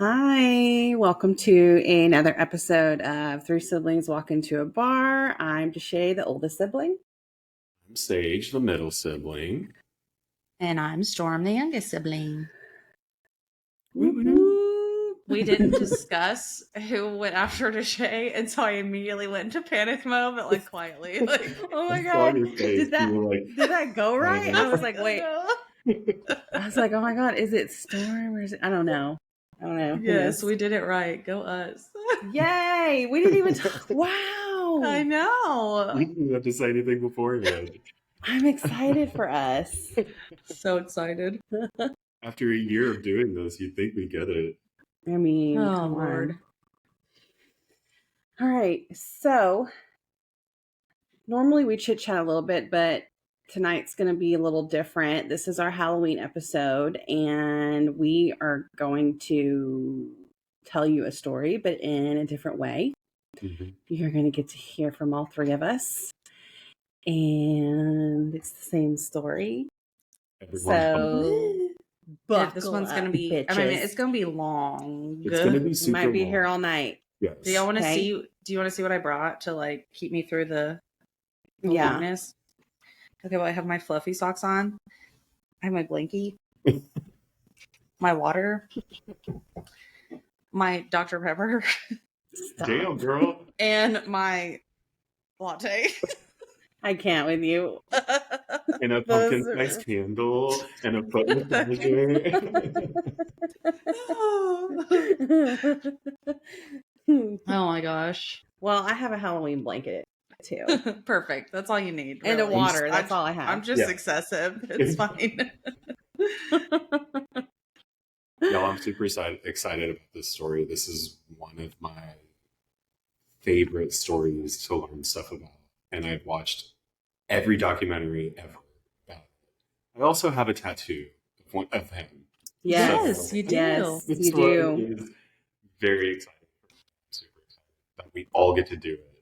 Hi, welcome to another episode of Three Siblings Walk Into a Bar. I'm Deshay, the oldest sibling. I'm Sage, the middle sibling. And I'm Storm, the youngest sibling. Woo-hoo. We didn't discuss who went after Deshay, and so I immediately went into panic mode, but like quietly. Like, Oh my I saw god, your face. did that You were like, did that go right? I was like, oh, wait. no. I was like, oh my god, is it Storm or is it? I don't know. Who Yes, knows? we did it right. Go us. Yay! We didn't even talk. Wow! I know. you didn't have to say anything beforehand. I'm excited for us. So excited. After a year of doing this, you'd think we get it. I mean, Oh, come Lord. on. All right, so normally we chit chat a little bit, but tonight's going to be a little different. This is our Halloween episode, and we are going to tell you a story, but in a different way. Mm-hmm. You're going to get to hear from all three of us, and it's the same story. So, this one's going to be, bitches. I mean, it's going to be long. It's going to be We super might be long. here all night. Yes. Do you want to Okay. see what I brought to like keep me through the Yeah. longness? Okay, well, I have my fluffy socks on. I have my blankie, my water, my Dr. Pepper, Stop. Damn, girl. and my latte. I can't with you. And a Those pumpkin are- spice candle and a foot massager. Oh my gosh. Well, I have a Halloween blanket too. Perfect. That's all you need. And a really. water. That's all I have. I'm just Yeah. excessive. It's fine. Y'all, I'm super excited about this story. This is one of my favorite stories to learn stuff about. And I've watched every documentary ever about it. I also have a tattoo of him. Yes, So, you do. Yes, this you one do. is very exciting. I'm super excited that we all get to do it.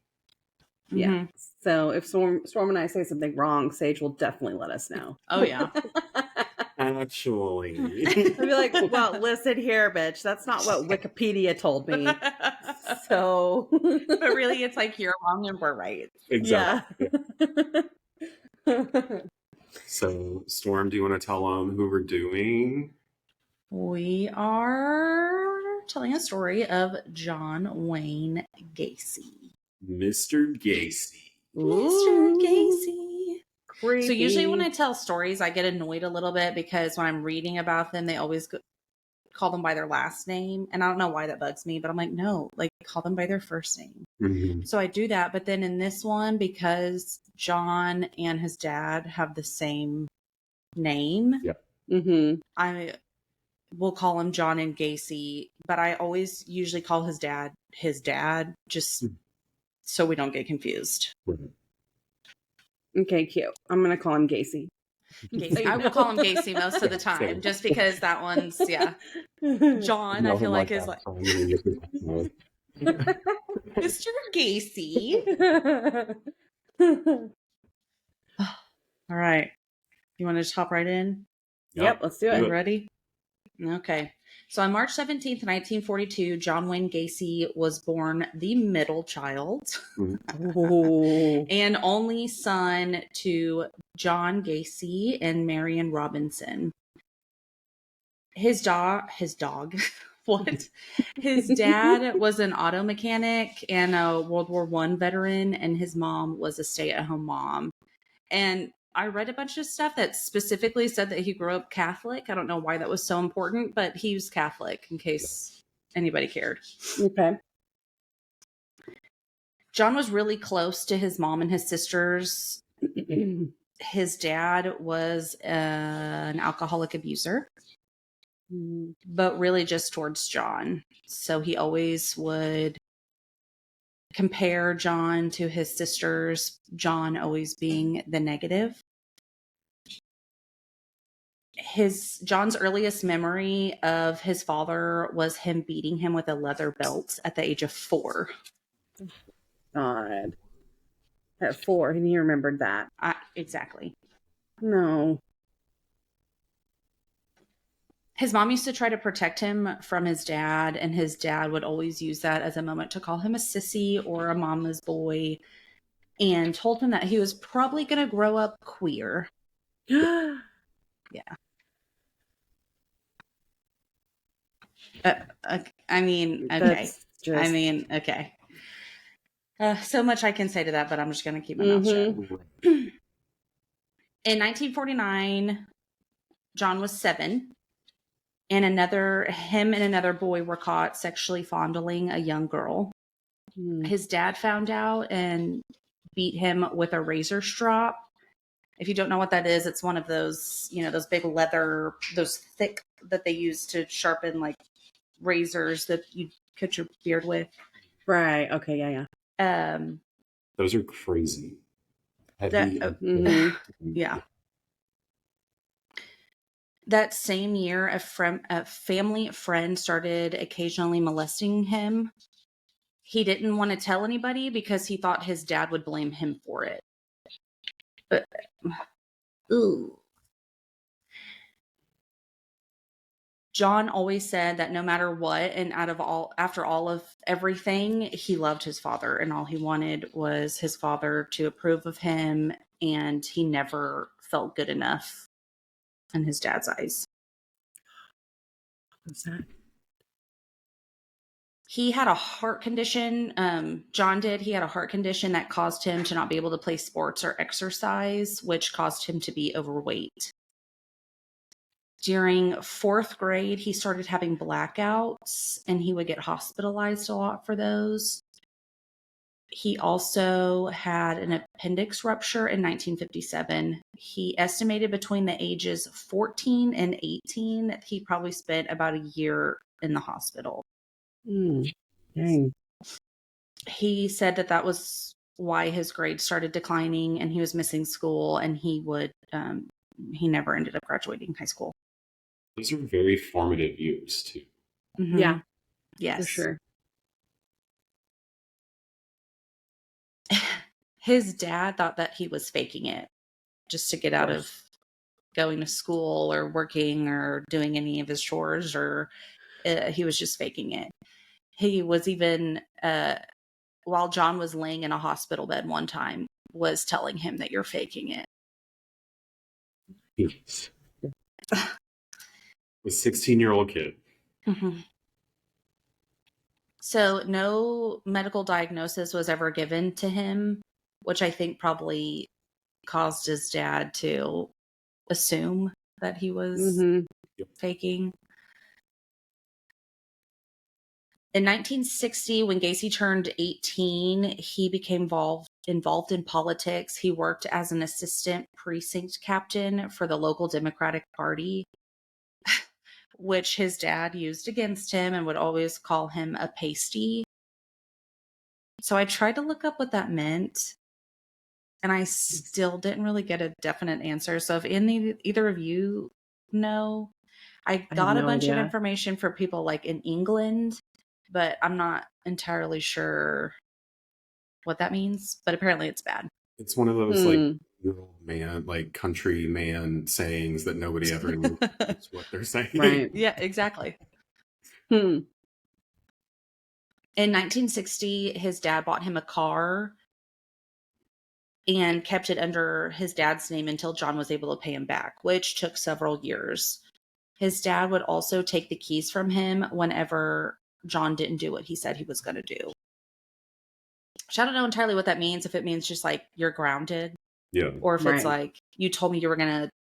Yeah. Mhm. So if Storm and I say something wrong, Sage will definitely let us know. Oh yeah. Actually. I'd be like, well, listen here, bitch. That's not what Wikipedia told me. So, But really, it's like you're wrong and we're right. Exactly. Yeah. So, Storm, do you want to tell them who we're doing? We are telling a story of John Wayne Gacy. Mr. Gacy. Mr. Gacy. Creepy. So usually when I tell stories, I get annoyed a little bit because when I'm reading about them, they always call them by their last name. And I don't know why that bugs me, but I'm like, no, like call them by their first name. Mm-hmm. So I do that. But then in this one, because John and his dad have the same name, Mm-hmm. I will call him John and Gacy. But I always usually call his dad, just so we don't get confused. Okay, cute. I'm gonna call him Gacy. Gacy. I will call him Gacy most of the time, Same. just because that one's, yeah. John, I feel like is like, Mr. Gacy. All right. You want to just hop right in? Yep, let's do You it. ready? Okay. So on March 17th, 1942, John Wayne Gacy was born the middle child Ooh. and only son to John Gacy and Marion Robinson. His dog, what? His dad was an auto mechanic and a World War I veteran, and his mom was a stay-at-home mom. And I read a bunch of stuff that specifically said that he grew up Catholic. I don't know why that was so important, but he was Catholic in case anybody cared. Okay. John was really close to his mom and his sisters. His dad was an alcoholic abuser, but really just towards John. So he always would compare John to his sisters, John always being the negative. John's earliest memory of his father was him beating him with a leather belt at the age of 4. God. At 4, and he remembered that. Exactly. No. His mom used to try to protect him from his dad, and his dad would always use that as a moment to call him a sissy or a mama's boy, and told him that he was probably going to grow up queer. Yeah. I mean, okay. That's just... I mean, okay. So much I can say to that, but I'm just going to keep my mouth shut. In 1949, John was 7, and him and another boy were caught sexually fondling a young girl. His dad found out and beat him with a razor strop. If you don't know what that is, it's one of those, those big leather, those thick that they use to sharpen like razors that you cut your beard with. Right. Okay. Yeah. Those are crazy. Heavy. Yeah. That same year, a family friend started occasionally molesting him. He didn't want to tell anybody because he thought his dad would blame him for it. But, ooh. John always said that no matter what, and after all of everything, he loved his father, and all he wanted was his father to approve of him, and he never felt good enough in his dad's eyes. What's that? He had a heart condition. John did. He had a heart condition that caused him to not be able to play sports or exercise, which caused him to be overweight. During 4th grade, he started having blackouts, and he would get hospitalized a lot for those. He also had an appendix rupture in 1957. He estimated between the ages 14 and 18 that he probably spent about a year in the hospital. Dang. He said that was why his grades started declining, and he was missing school, and he never ended up graduating high school. Those are very formative years too. Mm-hmm. Yeah. Yes. For sure. His dad thought that he was faking it just to get out of going to school or working or doing any of his chores, or he was just faking it. He was even, while John was laying in a hospital bed one time, was telling him that you're faking it. Yes. A 16-year-old kid. Mm-hmm. So no medical diagnosis was ever given to him, which I think probably caused his dad to assume that he was faking. In 1960, when Gacy turned 18, he became involved in politics. He worked as an assistant precinct captain for the local Democratic Party, which his dad used against him and would always call him a pasty. So I tried to look up what that meant, and I still didn't really get a definite answer. So if either of you know, I got a bunch of information for people like in England, but I'm not entirely sure what that means. But apparently it's bad. It's one of those like man, like country man sayings that nobody ever knows what they're saying. Right. Yeah, exactly. In 1960, his dad bought him a car and kept it under his dad's name until John was able to pay him back, which took several years. His dad would also take the keys from him whenever John didn't do what he said he was going to do. Which I don't know entirely what that means. If it means just like you're grounded. Yeah. Or if it's like you told me you were going to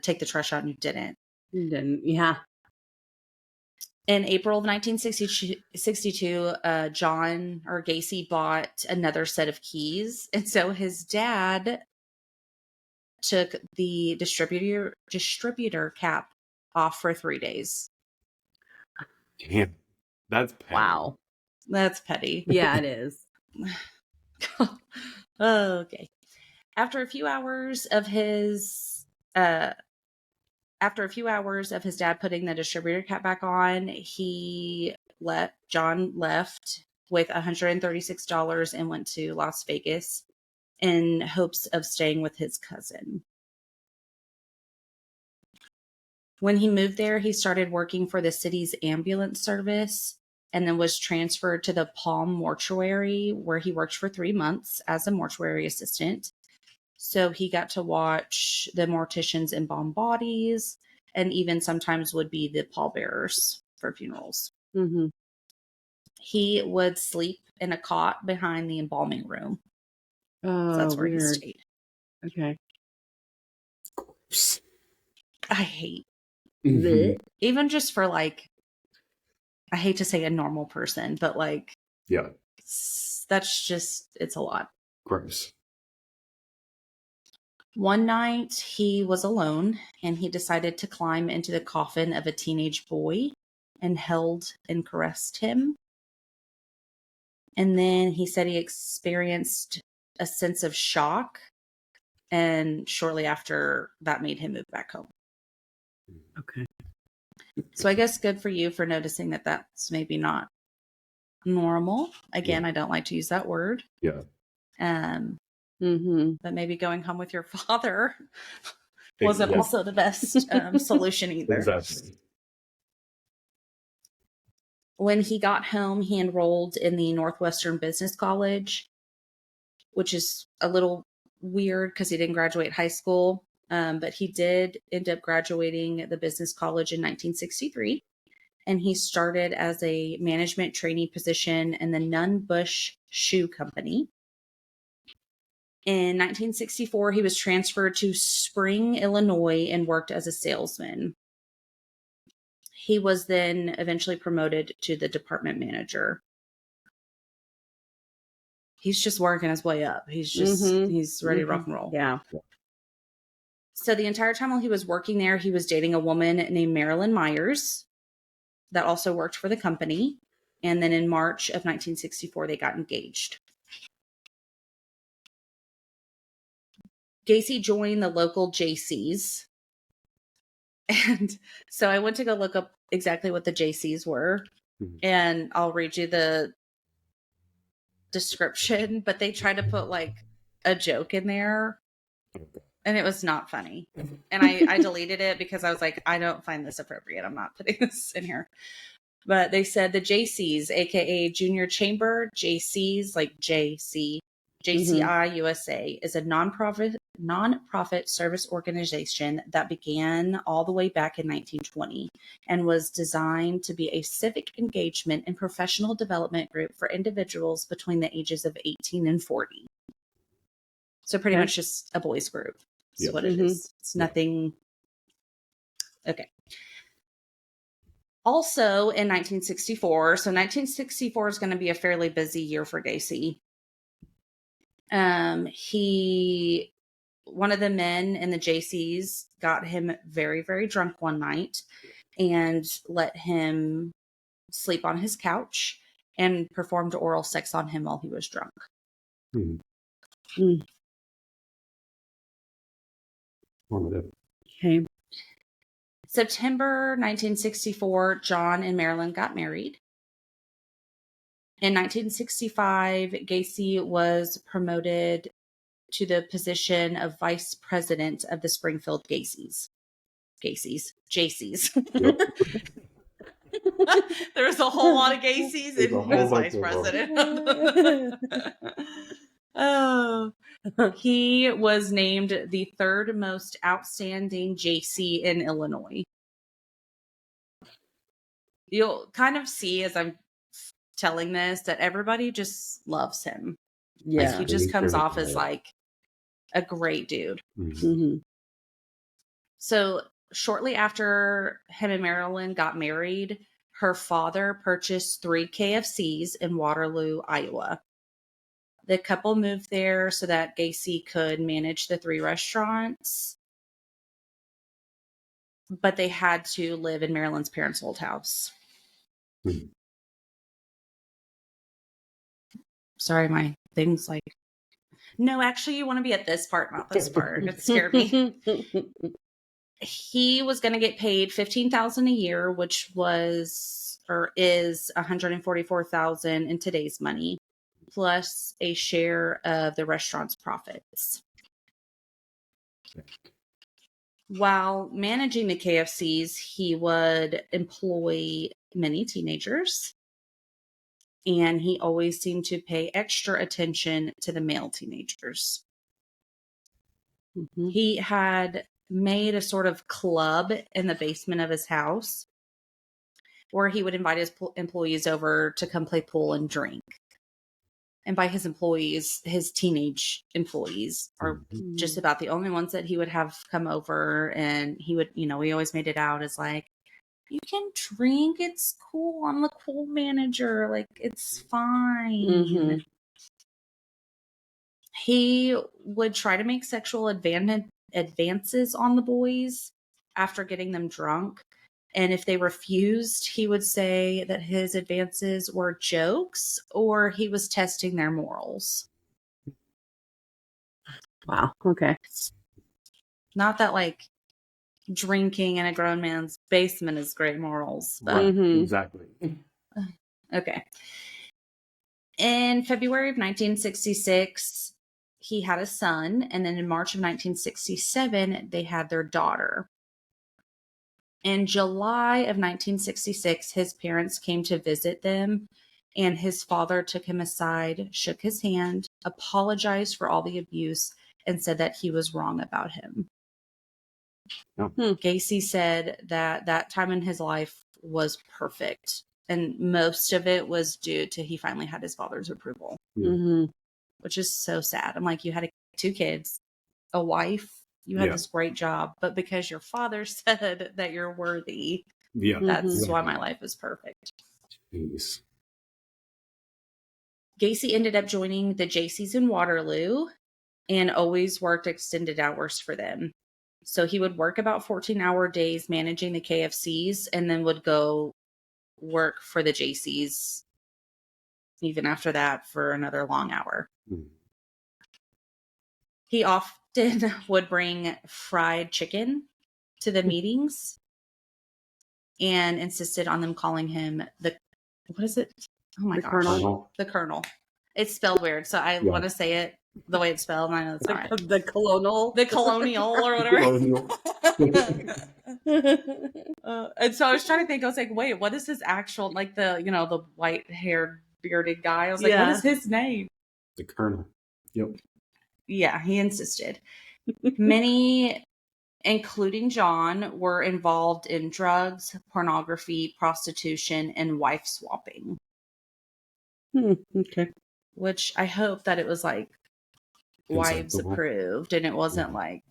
take the trash out and you didn't. You didn't. Yeah. In April of 1962, John or Gacy bought another set of keys. And so his dad took the distributor cap off for 3 days. Damn. That's petty. Wow. That's petty. Yeah, it is. Okay. After a few hours of his dad putting the distributor cap back on, John left with $136 and went to Las Vegas in hopes of staying with his cousin. When he moved there, he started working for the city's ambulance service and then was transferred to the Palm Mortuary, where he worked for 3 months as a mortuary assistant. So he got to watch the morticians embalm bodies and even sometimes would be the pallbearers for funerals. Mm-hmm. He would sleep in a cot behind the embalming room. Oh, So that's where he weird. stayed. Okay. I hate, Mhm. even just for like, I hate to say a normal person, but like, Yeah. that's just, it's a lot. Gross. One night he was alone and he decided to climb into the coffin of a teenage boy and held and caressed him. And then he said he experienced a sense of shock. And shortly after, that made him move back home. Okay. So I guess good for you for noticing that that's maybe not normal. Again, Yeah. I don't like to use that word. Yeah. Mm-hmm. But maybe going home with your father wasn't Yes. also the best solution either. Exactly. When he got home, he enrolled in the Northwestern Business College, which is a little weird because he didn't graduate high school. But he did end up graduating the business college in 1963. And he started as a management trainee position in the Nunn Bush Shoe Company. In 1964, he was transferred to Spring, Illinois, and worked as a salesman. He was then eventually promoted to the department manager. He's just working his way up. He's just, he's ready to rock and roll. Yeah. So the entire time while he was working there, he was dating a woman named Marilyn Myers that also worked for the company. And then in March of 1964, they got engaged. Gacy joined the local JCs. And so I went to go look up exactly what the JCs were. And I'll read you the description, but they tried to put like a joke in there. And it was not funny. And I deleted it because I was like, I don't find this appropriate. I'm not putting this in here. But they said the JCs, aka Junior Chamber, JCs, like JC, JCI USA, is a nonprofit service organization that began all the way back in 1920 and was designed to be a civic engagement and professional development group for individuals between the ages of 18 and 40. So pretty much just a boys group. That's what it is. It's nothing. Okay. Also in 1964, so 1964 is going to be a fairly busy year for Gacy. One of the men in the JCs got him very, very drunk one night and let him sleep on his couch and performed oral sex on him while he was drunk. Okay. September 1964, John and Marilyn got married. In 1965, Gacy was promoted to the position of vice president of the Springfield JCs. Yep. There was a whole lot of Gacy's and he was vice president. Oh, he was named the third most outstanding JC in Illinois. You'll kind of see as I'm telling this that everybody just loves him. Yeah. Like he just comes off as like a great dude. So shortly after him and Marilyn got married, her father purchased 3 KFCs in Waterloo, Iowa. The couple moved there so that Gacy could manage the 3 restaurants, but they had to live in Marilyn's parents' old house. Sorry, my thing's like, no, actually, you want to be at this part, not this part. It scared me. He was going to get paid $15,000 a year, which was or is $144,000 in today's money, plus a share of the restaurant's profits. While managing the KFCs, he would employ many teenagers, and he always seemed to pay extra attention to the male teenagers. Mhm. He had made a sort of club in the basement of his house where he would invite his employees over to come play pool and drink. And by his employees, his teenage employees are just about the only ones that he would have come over. And he would, he always made it out as like, you can drink, it's cool, I'm the cool manager, like it's fine. Mhm. He would try to make sexual advances on the boys after getting them drunk. And if they refused, he would say that his advances were jokes or he was testing their morals. Wow. Okay. Not that like drinking in a grown man's basement is great morals, but Right. Mhm. Exactly. okay. In February of 1966, he had a son, and then in March of 1967, they had their daughter. In July of 1966, his parents came to visit them, and his father took him aside, shook his hand, apologized for all the abuse, and said that he was wrong about him. Oh. Gacy said that that time in his life was perfect, and most of it was due to he finally had his father's approval, Mhm. which is so sad. I'm like, you had 2 kids, a wife, you had Yeah. this great job, but because your father said that you're worthy, Yeah. that's Mhm. why my life is perfect. Jeez. Gacy ended up joining the JCs in Waterloo and always worked extended hours for them. So he would work about 14-hour days managing the KFCs and then would go work for the JCs even after that for another long hour. Mm. He often would bring fried chicken to the meetings and insisted on them calling him what is it? Oh my The gosh. Colonel. The Colonel. It's spelled weird, so I want to say it the way it's spelled, and I know it's not right. The Colonel. The Colonial or whatever. Colonial. And so I was trying to think, I was like, wait, what is his actual, like the white-haired bearded guy? I was like, what Yeah. is his name? The Colonel. Yep. Yeah, he insisted. Many, including John, were involved in drugs, pornography, prostitution, and wife swapping. Okay. Which I hope that it was like wives Consensual. approved and it wasn't like,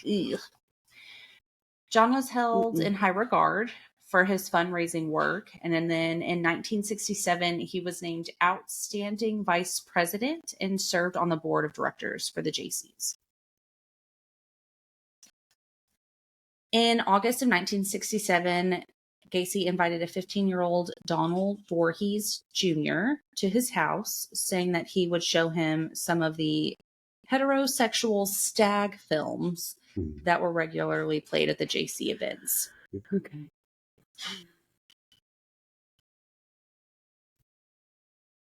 ugh. John was held in high regard for his fundraising work. And then in 1967, he was named Outstanding Vice President and served on the board of directors for the JCs. In August of 1967, Gacy invited a 15-year-old Donald Voorhees Jr. to his house, saying that he would show him some of the heterosexual stag films that were regularly played at the JC events. Okay.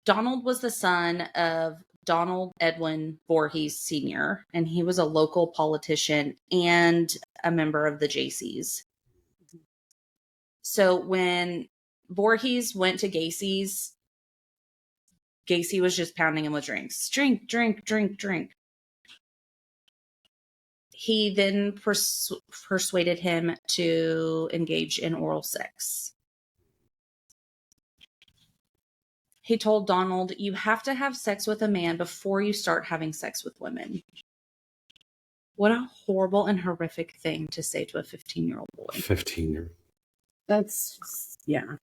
Donald was the son of Donald Edwin Voorhees Sr., and he was a local politician and a member of the JCs. So when Voorhees went to Gacy's, Gacy was just pounding him with drinks. Drink, drink, drink, drink. He then persuaded him to engage in oral sex. He told Donald, you have to have sex with a man before you start having sex with women. What a horrible and horrific thing to say to a 15-year-old boy. 15-year. That's, yeah.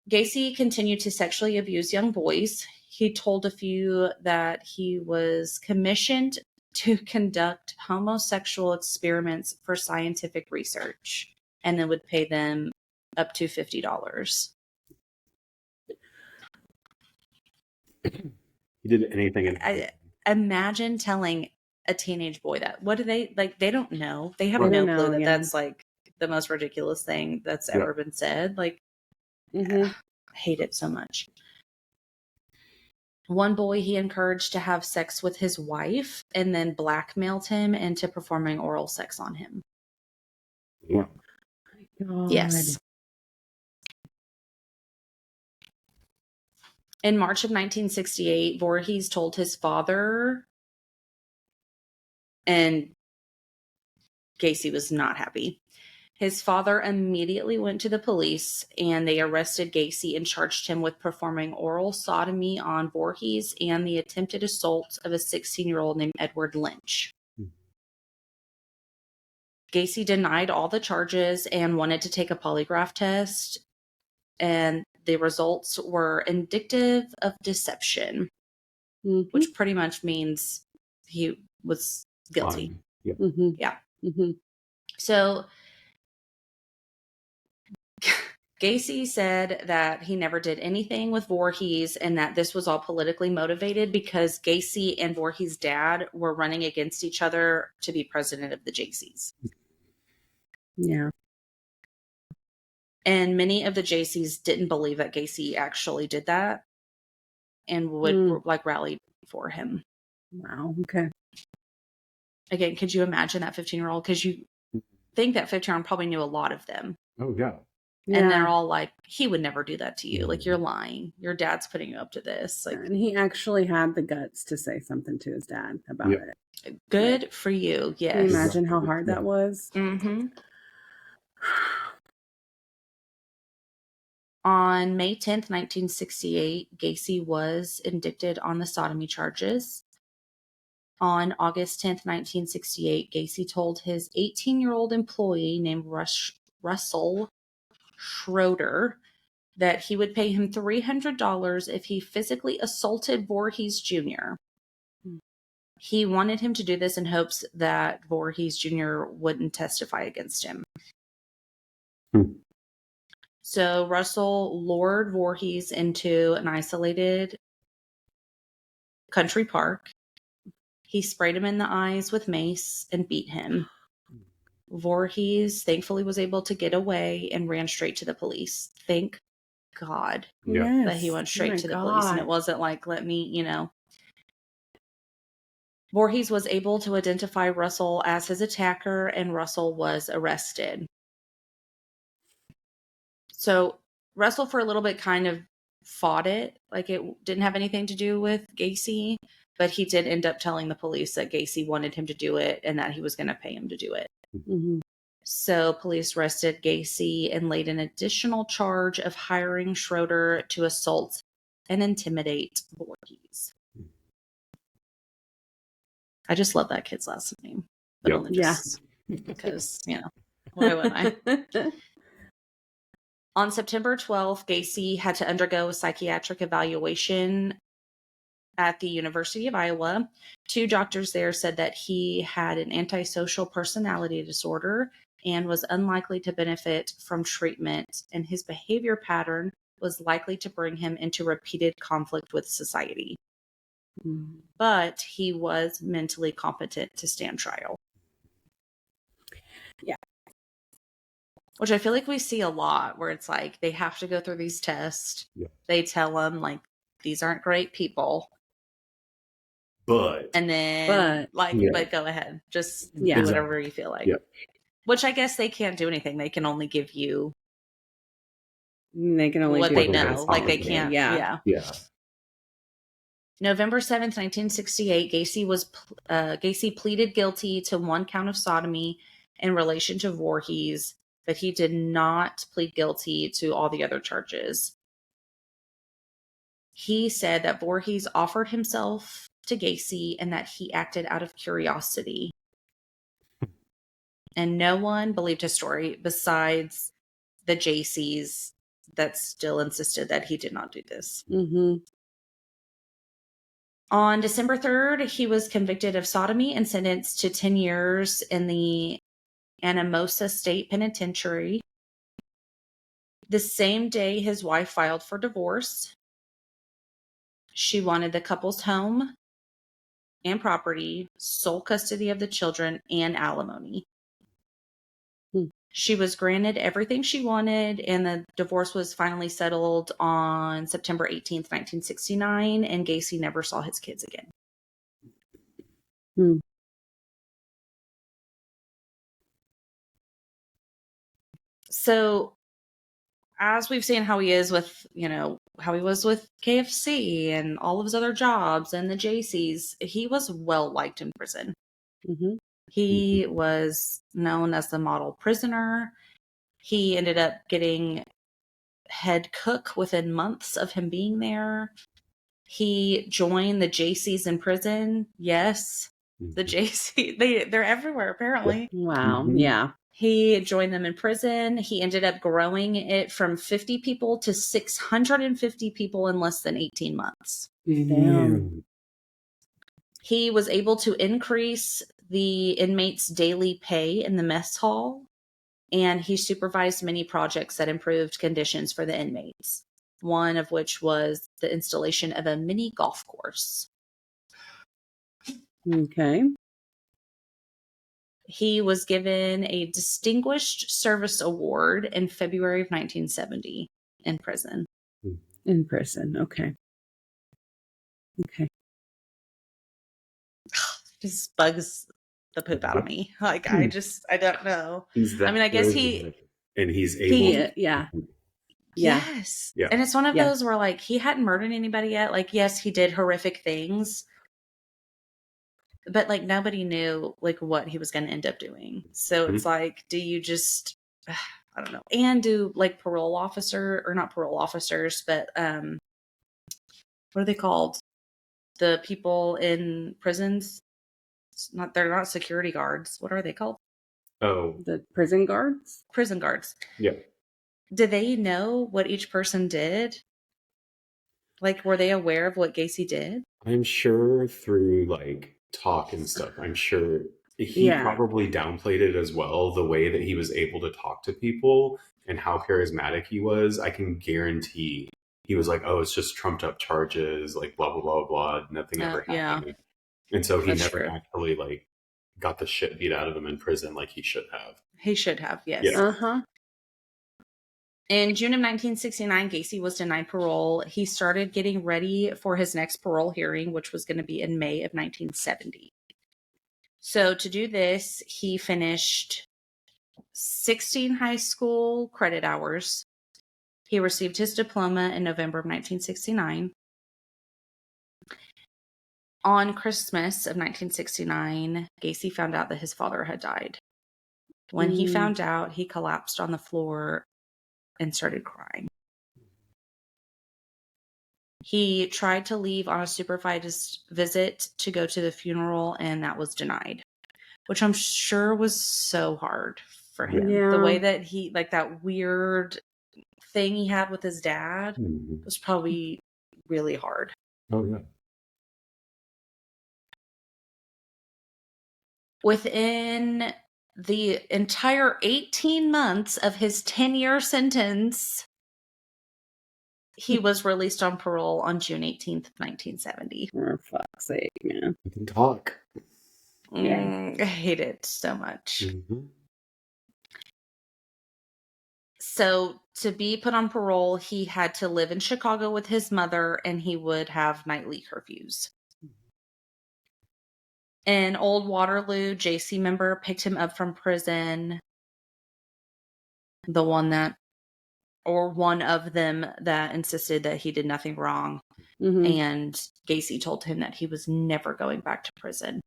Gacy continued to sexually abuse young boys. He told a few that he was commissioned to conduct homosexual experiments for scientific research and then would pay them up to $50. He did anything. Imagine telling a teenage boy that. What do they like? They don't know. They have They no don't clue know, that yeah. that's like the most ridiculous thing that's ever been said. Like, Mhm. I hate it so much. One boy he encouraged to have sex with his wife and then blackmailed him into performing oral sex on him. Yeah. God. Yes. In March of 1968, Voorhees told his father, and Gacy was not happy. His father immediately went to the police, and they arrested Gacy and charged him with performing oral sodomy on Voorhees and the attempted assault of a 16-year-old named Edward Lynch. Gacy denied all the charges and wanted to take a polygraph test, and the results were indicative of deception, which pretty much means he was guilty. Fine. Yeah. Yeah. Mm-hmm. So Gacy said that he never did anything with Voorhees and that this was all politically motivated because Gacy and Voorhees' dad were running against each other to be president of the Jaycees. Yeah. And many of the Jaycees didn't believe that Gacy actually did that and would rally for him. Wow. Okay. Again, could you imagine that 15-year-old? Because you think that 15-year-old probably knew a lot of them. Oh, yeah. And they're all like, he would never do that to you. Like, Mhm. you're lying. Your dad's putting you up to this. Like, and he actually had the guts to say something to his dad about Yep. it. good for you. Yes. Can you imagine how hard that was? Mm-hmm. On May 10th, 1968, Gacy was indicted on the sodomy charges. On August 10th, 1968, Gacy told his 18-year-old employee named Russell Schroeder that he would pay him $300 if he physically assaulted Voorhees Jr. He wanted him to do this in hopes that Voorhees Jr. wouldn't testify against him. So Russell lured Voorhees into an isolated country park. He sprayed him in the eyes with mace and beat him. Voorhees thankfully was able to get away and ran straight to the police. Thank God Yeah. that he went straight to the police, and it wasn't like, let me, Voorhees was able to identify Russell as his attacker, and Russell was arrested. So Russell for a little bit kind of fought it, like it didn't have anything to do with Gacy, but he did end up telling the police that Gacy wanted him to do it and that he was going to pay him to do it. Mm-hmm. So police arrested Gacy and laid an additional charge of hiring Schroeder to assault and intimidate Voorhees. I just love that kid's last name. But only just because, why wouldn't I? On September 12th, Gacy had to undergo a psychiatric evaluation at the University of Iowa. 2 doctors there said that he had an antisocial personality disorder and was unlikely to benefit from treatment, and his behavior pattern was likely to bring him into repeated conflict with society. But he was mentally competent to stand trial. Yeah. Which I feel like we see a lot where it's like they have to go through these tests. Yeah. They tell them, like, these aren't great people. But. And then, but go ahead. Just do Exactly. whatever you feel like. Yeah. Which I guess they can't do anything. They can only give you they can only what do they what know. Like, they can't. Yeah. November 7th, 1968, Gacy pleaded guilty to 1 count of sodomy in relation to Voorhees, but he did not plead guilty to all the other charges. He said that Voorhees offered himself to Gacy and that he acted out of curiosity. And no one believed his story besides the Jaycees that still insisted that he did not do this. Mm-hmm. On December 3rd, he was convicted of sodomy and sentenced to 10 years in the Anamosa State Penitentiary. The same day, his wife filed for divorce. She wanted the couple's home and property, sole custody of the children, and alimony. She was granted everything she wanted, and the divorce was finally settled on September 18th, 1969, and Gacy never saw his kids again. Hmm. So, as we've seen how he is with, how he was with KFC and all of his other jobs and the JCs, he was well liked in prison. Mm-hmm. He was known as the model prisoner. He ended up getting head cook within months of him being there. He joined the JCs in prison. Yes, the JC. They're everywhere, apparently. Wow. Mhm. Yeah. He joined them in prison. He ended up growing it from 50 people to 650 people in less than 18 months. Damn. He was able to increase the inmates' daily pay in the mess hall, and he supervised many projects that improved conditions for the inmates, one of which was the installation of a mini golf course. Okay. He was given a Distinguished Service Award in February of 1970 in prison. In prison. Okay. Okay. Just bugs the poop out of me. Like, I don't know. He's that. I mean, I guess and he's able. Yeah. Yeah. Yeah. Yes. Yeah. And it's one of Yeah. those where, like, he hadn't murdered anybody yet. Like, yes, he did horrific things, but, like, nobody knew, like, what he was going to end up doing. So it's like, do you just, I don't know. And do, like, parole officer, or not parole officers, but, what are they called? The people in prisons? They're not security guards. What are they called? Oh, The prison guards. Prison guards. yeah. Do they know what each person did? Like, were they aware of what Gacy did? I'm sure through like talk and stuff, I'm sure he Yeah. probably downplayed it as well, the way that he was able to talk to people and how charismatic he was. I can guarantee he was like, oh, it's just trumped up charges, like blah, blah, blah, blah. Nothing ever Yeah. happened. And so he That's never true. actually like got the shit beat out of him in prison like he should have. He should have, yes. Yeah. Uh-huh. In June of 1969, Gacy was denied parole. He started getting ready for his next parole hearing, which was going to be in May of 1970. So to do this, he finished 16 high school credit hours. He received his diploma in November of 1969. On Christmas of 1969, Gacy found out that his father had died. When he found out, he collapsed on the floor and started crying. He tried to leave on a supervised visit to go to the funeral, and that was denied, which I'm sure was so hard for him. Yeah. The way that he, like, that weird thing he had with his dad was probably really hard. Oh, yeah. Within the entire 18 months of his 10-year sentence, he was released on parole on June 18th, 1970. For fuck's sake, man. I can talk. Yeah. I hate it so much. Mm-hmm. So to be put on parole, he had to live in Chicago with his mother, and he would have nightly curfews. An old Waterloo JC member picked him up from prison. One of them that insisted that he did nothing wrong. Mm-hmm. And Gacy told him that he was never going back to prison.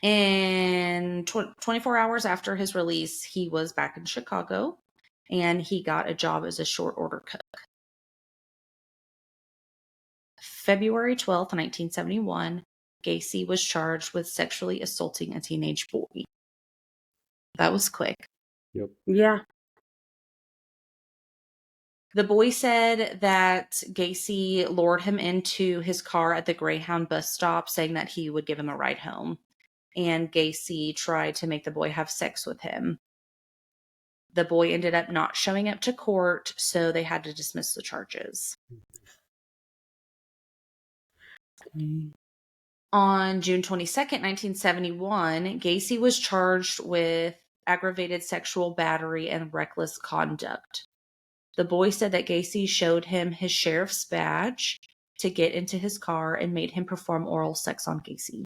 And 24 hours after his release, he was back in Chicago, and he got a job as a short order cook. February 12th, 1971, Gacy was charged with sexually assaulting a teenage boy. That was quick. Yep. Yeah. The boy said that Gacy lured him into his car at the Greyhound bus stop, saying that he would give him a ride home. And Gacy tried to make the boy have sex with him. The boy ended up not showing up to court, so they had to dismiss the charges. Okay. On June 22nd, 1971, Gacy was charged with aggravated sexual battery, and reckless conduct. The boy said that Gacy showed him his sheriff's badge to get into his car and made him perform oral sex on Gacy.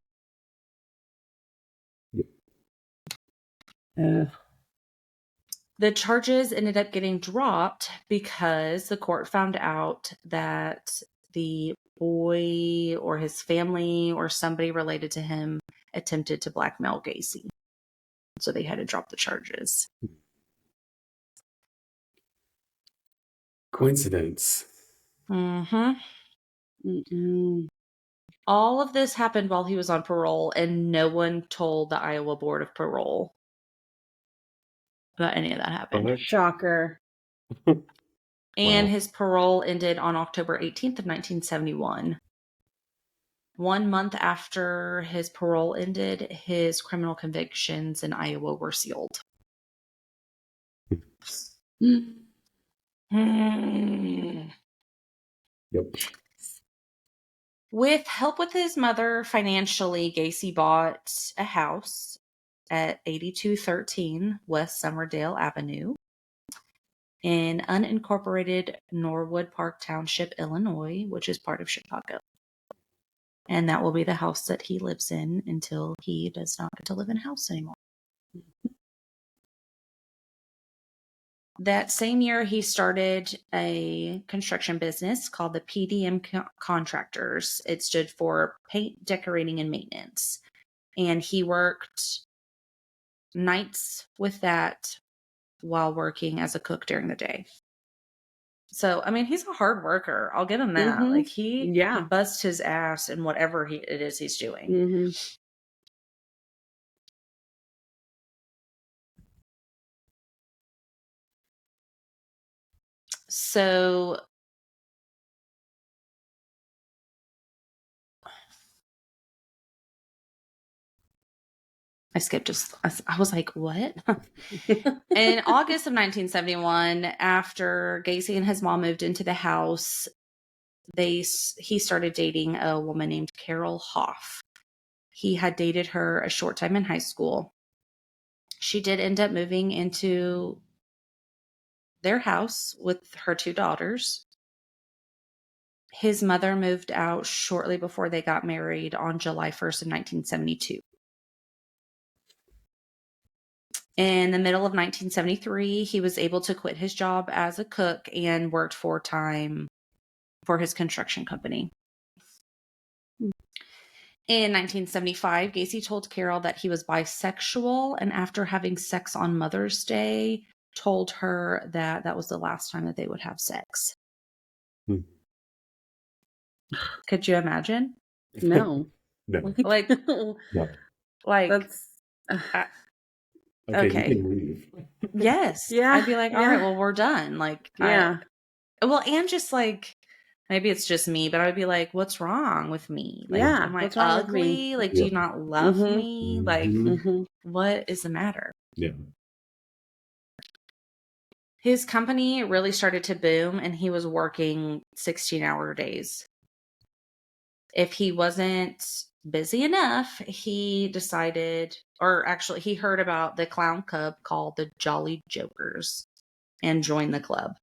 The charges ended up getting dropped because the court found out that the boy or his family or somebody related to him attempted to blackmail Gacy. So they had to drop the charges. Coincidence. Mm-hmm. All of this happened while he was on parole, and no one told the Iowa Board of Parole that any of that happened. Shocker. And Wow. his parole ended on October 18th of 1971. 1 month after his parole ended, his criminal convictions in Iowa were sealed. Yep. With help with his mother financially, Gacy bought a house at 8213 West Summerdale Avenue in unincorporated Norwood Park Township, Illinois, which is part of Chicago. And that will be the house that he lives in until he does not get to live in a house anymore. That same year, he started a construction business called the PDM Contractors. It stood for Paint, Decorating, and Maintenance. And he worked nights with that while working as a cook during the day. So, I mean, he's a hard worker. I'll give him that. Mhm. Like, he Yeah. busts his ass in whatever it is he's doing. Mm-hmm. So, I skipped just, I was like, what? In August of 1971, after Gacy and his mom moved into the house, he started dating a woman named Carol Hoff. He had dated her a short time in high school. She did end up moving into their house with her 2 daughters. His mother moved out shortly before they got married on July 1st of 1972. In the middle of 1973, he was able to quit his job as a cook and worked full-time for his construction company. In 1975, Gacy told Carol that he was bisexual, and after having sex on Mother's Day, told her that that was the last time that they would have sex. Could you imagine? No. No. Like, No. like, That's okay. You can leave. Yes. Yeah, I'd be like, all yeah. right, well, we're done. Like, yeah. well, and just like, maybe it's just me, but I would be like, what's wrong with me? Like, Yeah, am I what's wrong with me? ugly? Like, do you not love Mhm. me? Like, Mm-hmm. what is the matter? Yeah. His company really started to boom, and he was working 16-hour days. If he wasn't busy enough, he decided, or actually, he heard about the clown club called the Jolly Jokers and joined the club.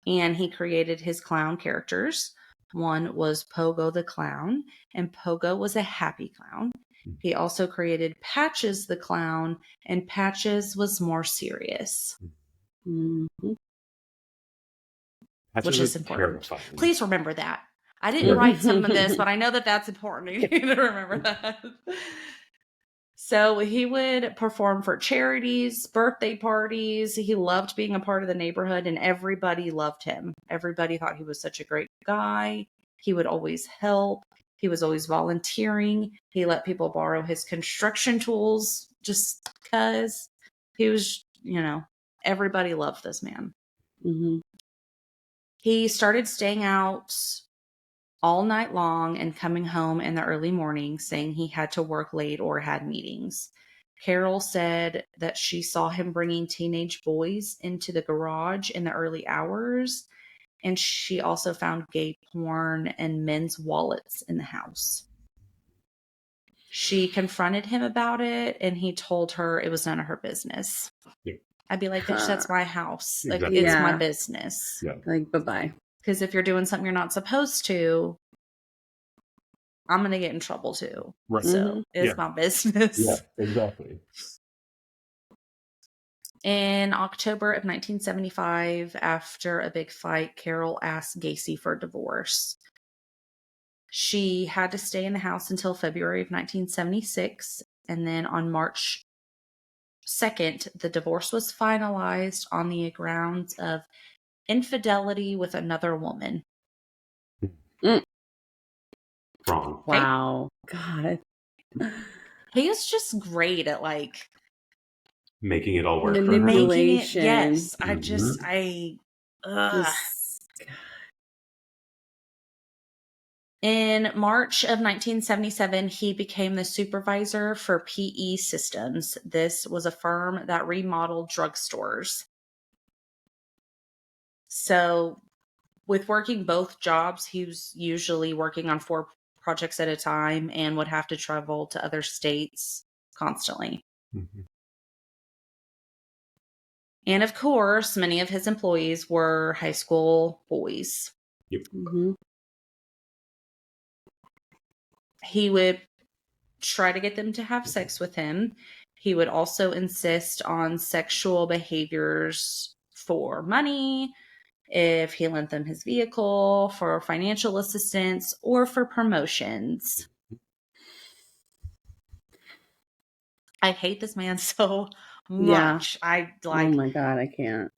And he created his clown characters. One was Pogo the Clown, and Pogo was a happy clown. He also created Patches the Clown, and Patches was more serious. Mm-hmm. Which is important. Terrifying. Please remember that. I didn't write some of this, but I know that that's important. You need to remember that. So he would perform for charities, birthday parties. He loved being a part of the neighborhood, and everybody loved him. Everybody thought he was such a great guy. He would always help. He was always volunteering. He let people borrow his construction tools just because he was, everybody loved this man. Mm-hmm. He started staying out all night long and coming home in the early morning, saying he had to work late or had meetings. Carol said that she saw him bringing teenage boys into the garage in the early hours, and she also found gay porn and men's wallets in the house. She confronted him about it, and he told her it was none of her business. Yeah. I'd be like, bitch, that's my house. Like, Exactly. it's my Yeah. business. Yeah. Like, bye-bye. Because if you're doing something you're not supposed to, I'm going to get in trouble too. Right. So it's Yeah. my business. Yeah, exactly. In October of 1975, after a big fight, Carol asked Gacy for a divorce. She had to stay in the house until February of 1976. And then on March 2nd, the divorce was finalized on the grounds of infidelity with another woman. Wrong. Wow. God. He is just great at like Making it all work for her. making it. Manipulation. Yes, I Mhm. just Just In March of 1977, he became the supervisor for PE Systems. This was a firm that remodeled drugstores. So, with working both jobs, he was usually working on 4 projects at a time and would have to travel to other states constantly. Mhm. And of course, many of his employees were high school boys. mhm. He would try to get them to have sex with him. He would also insist on sexual behaviors for money, if he lent them his vehicle, for financial assistance, or for promotions. I hate this man so much. I like. Oh my God, I can't.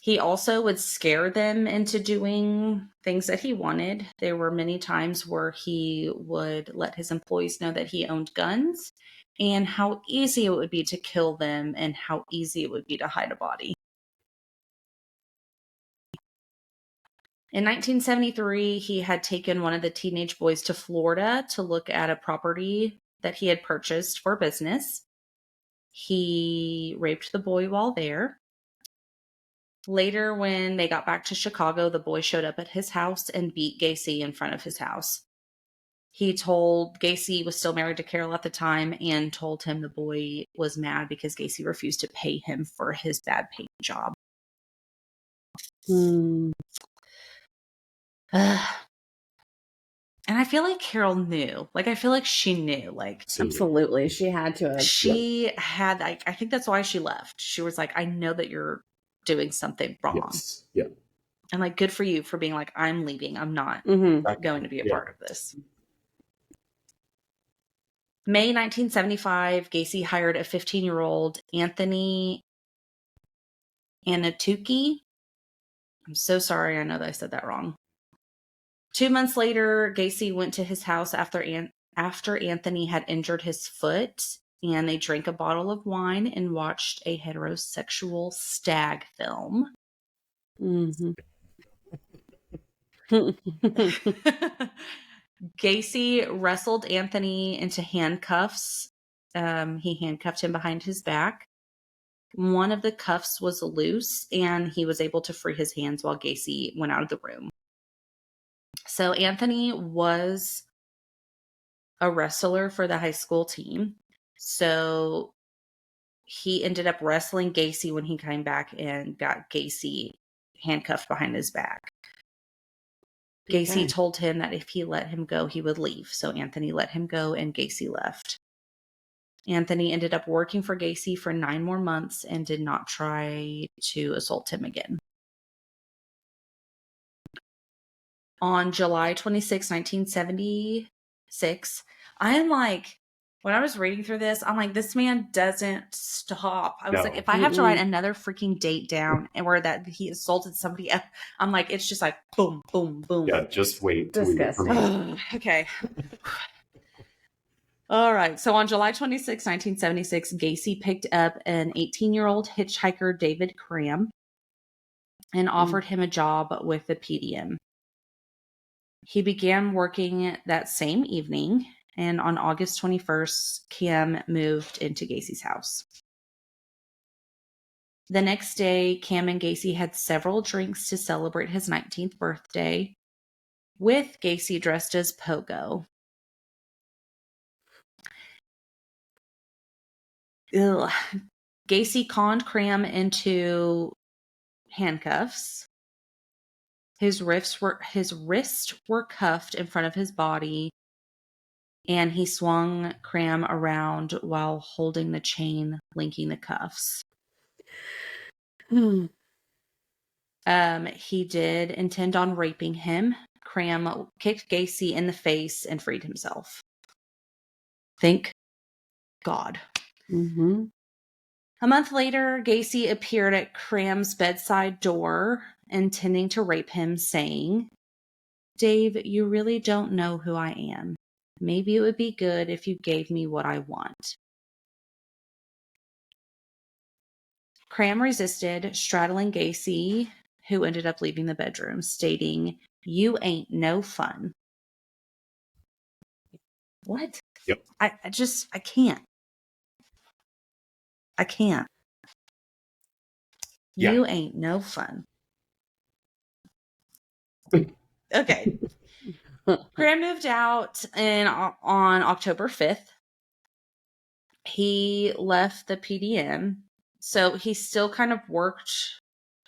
He also would scare them into doing things that he wanted. There were many times where he would let his employees know that he owned guns and how easy it would be to kill them and how easy it would be to hide a body. In 1973, he had taken one of the teenage boys to Florida to look at a property that he had purchased for business. He raped the boy while there. Later, when they got back to Chicago, the boy showed up at his house and beat Gacy in front of his house. He told Gacy was still married to Carol at the time and told him the boy was mad because Gacy refused to pay him for his bad paying job. Hmm. And I feel like Carol knew. Like, I feel like she knew. Like, Absolutely. She had to have. she had, I think that's why she left. She was like, I know that you're doing something wrong. Yes. Yeah. And like, good for you for being like, I'm leaving. I'm not Mhm. going to be a part of this. May 1975, Gacy hired a 15-year-old Anthony Anatuki. I'm so sorry. I know that I said that wrong. 2 months later, Gacy went to his house after Anthony had injured his foot, and they drank a bottle of wine and watched a heterosexual stag film. Mhm. Gacy wrestled Anthony into handcuffs. He handcuffed him behind his back. One of the cuffs was loose, and he was able to free his hands while Gacy went out of the room. So Anthony was a wrestler for the high school team. So he ended up wrestling Gacy when he came back and got Gacy handcuffed behind his back. Gacy Okay. told him that if he let him go, he would leave. So Anthony let him go and Gacy left. Anthony ended up working for Gacy for 9 more months and did not try to assault him again. On July 26, 1976, I'm like, when I was reading through this, I'm like, this man doesn't stop. I was like, if I have to write another freaking date down and where that he assaulted somebody else, I'm like, it's just like boom, boom, boom. Yeah, just wait till we get from Disgusting. Okay. All right. So on July 26, 1976, Gacy picked up an 18-year-old hitchhiker, David Cram, and offered him a job with the PDM. He began working that same evening, and on August 21st, Cam moved into Gacy's house. The next day, Cam and Gacy had several drinks to celebrate his 19th birthday, with Gacy dressed as Pogo. Ugh. Gacy conned Cram into handcuffs. His wrists were cuffed in front of his body, and he swung Cram around while holding the chain linking the cuffs. He did intend on raping him. Cram kicked Gacy in the face and freed himself. Thank God. Mm-hmm. A month later, Gacy appeared at Cram's bedside door, intending to rape him, saying, "Dave, you really don't know who I am. Maybe it would be good if you gave me what I want." Cram resisted, straddling Gacy, who ended up leaving the bedroom, stating, "You ain't no fun." What? Yep. I can't. I can't. Yeah. You ain't no fun. Okay. Graham moved out on October 5th. He left the PDM. So he still kind of worked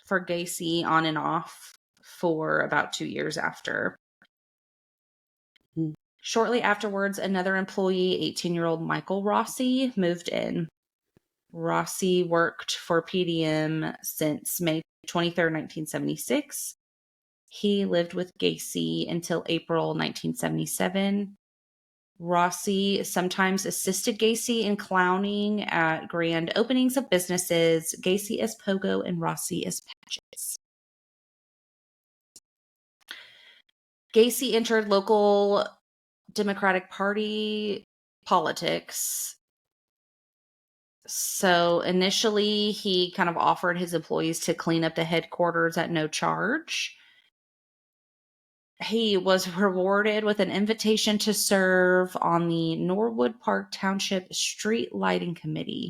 for Gacy on and off for about 2 years after. Shortly afterwards, another employee, 18-year-old Michael Rossi, moved in. Rossi worked for PDM since May 23rd, 1976. He lived with Gacy until April 1977. Rossi sometimes assisted Gacy in clowning at grand openings of businesses, Gacy as Pogo and Rossi as Patches. Gacy entered local Democratic Party politics. So initially, he kind of offered his employees to clean up the headquarters at no charge. He was rewarded with an invitation to serve on the Norwood Park Township Street Lighting Committee.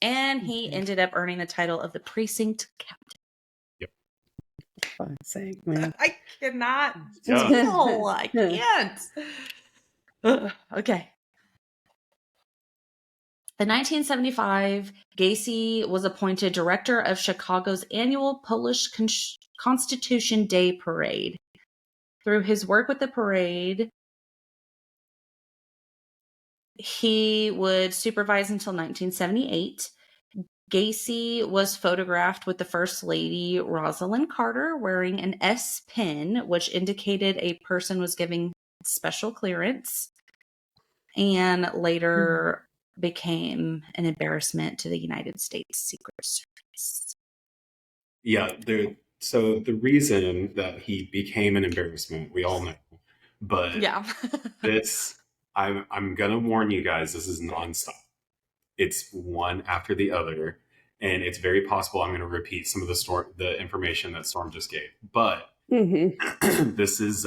And he ended up earning the title of the precinct captain. Yep. For fuck's sake, man. I cannot Yeah. deal. I can't. Okay. In 1975, Gacy was appointed director of Chicago's annual Polish Constitution Day Parade. Through his work with the parade, he would supervise until 1978. Gacy was photographed with the First Lady, Rosalind Carter, wearing an S pin, which indicated a person was giving special clearance, and later became an embarrassment to the United States Secret Service. Yeah. So the reason that he became an embarrassment, we all know. But Yeah. I'm gonna warn you guys, this is nonstop. It's one after the other, and it's very possible I'm going to repeat some of the information that Storm just gave. But this is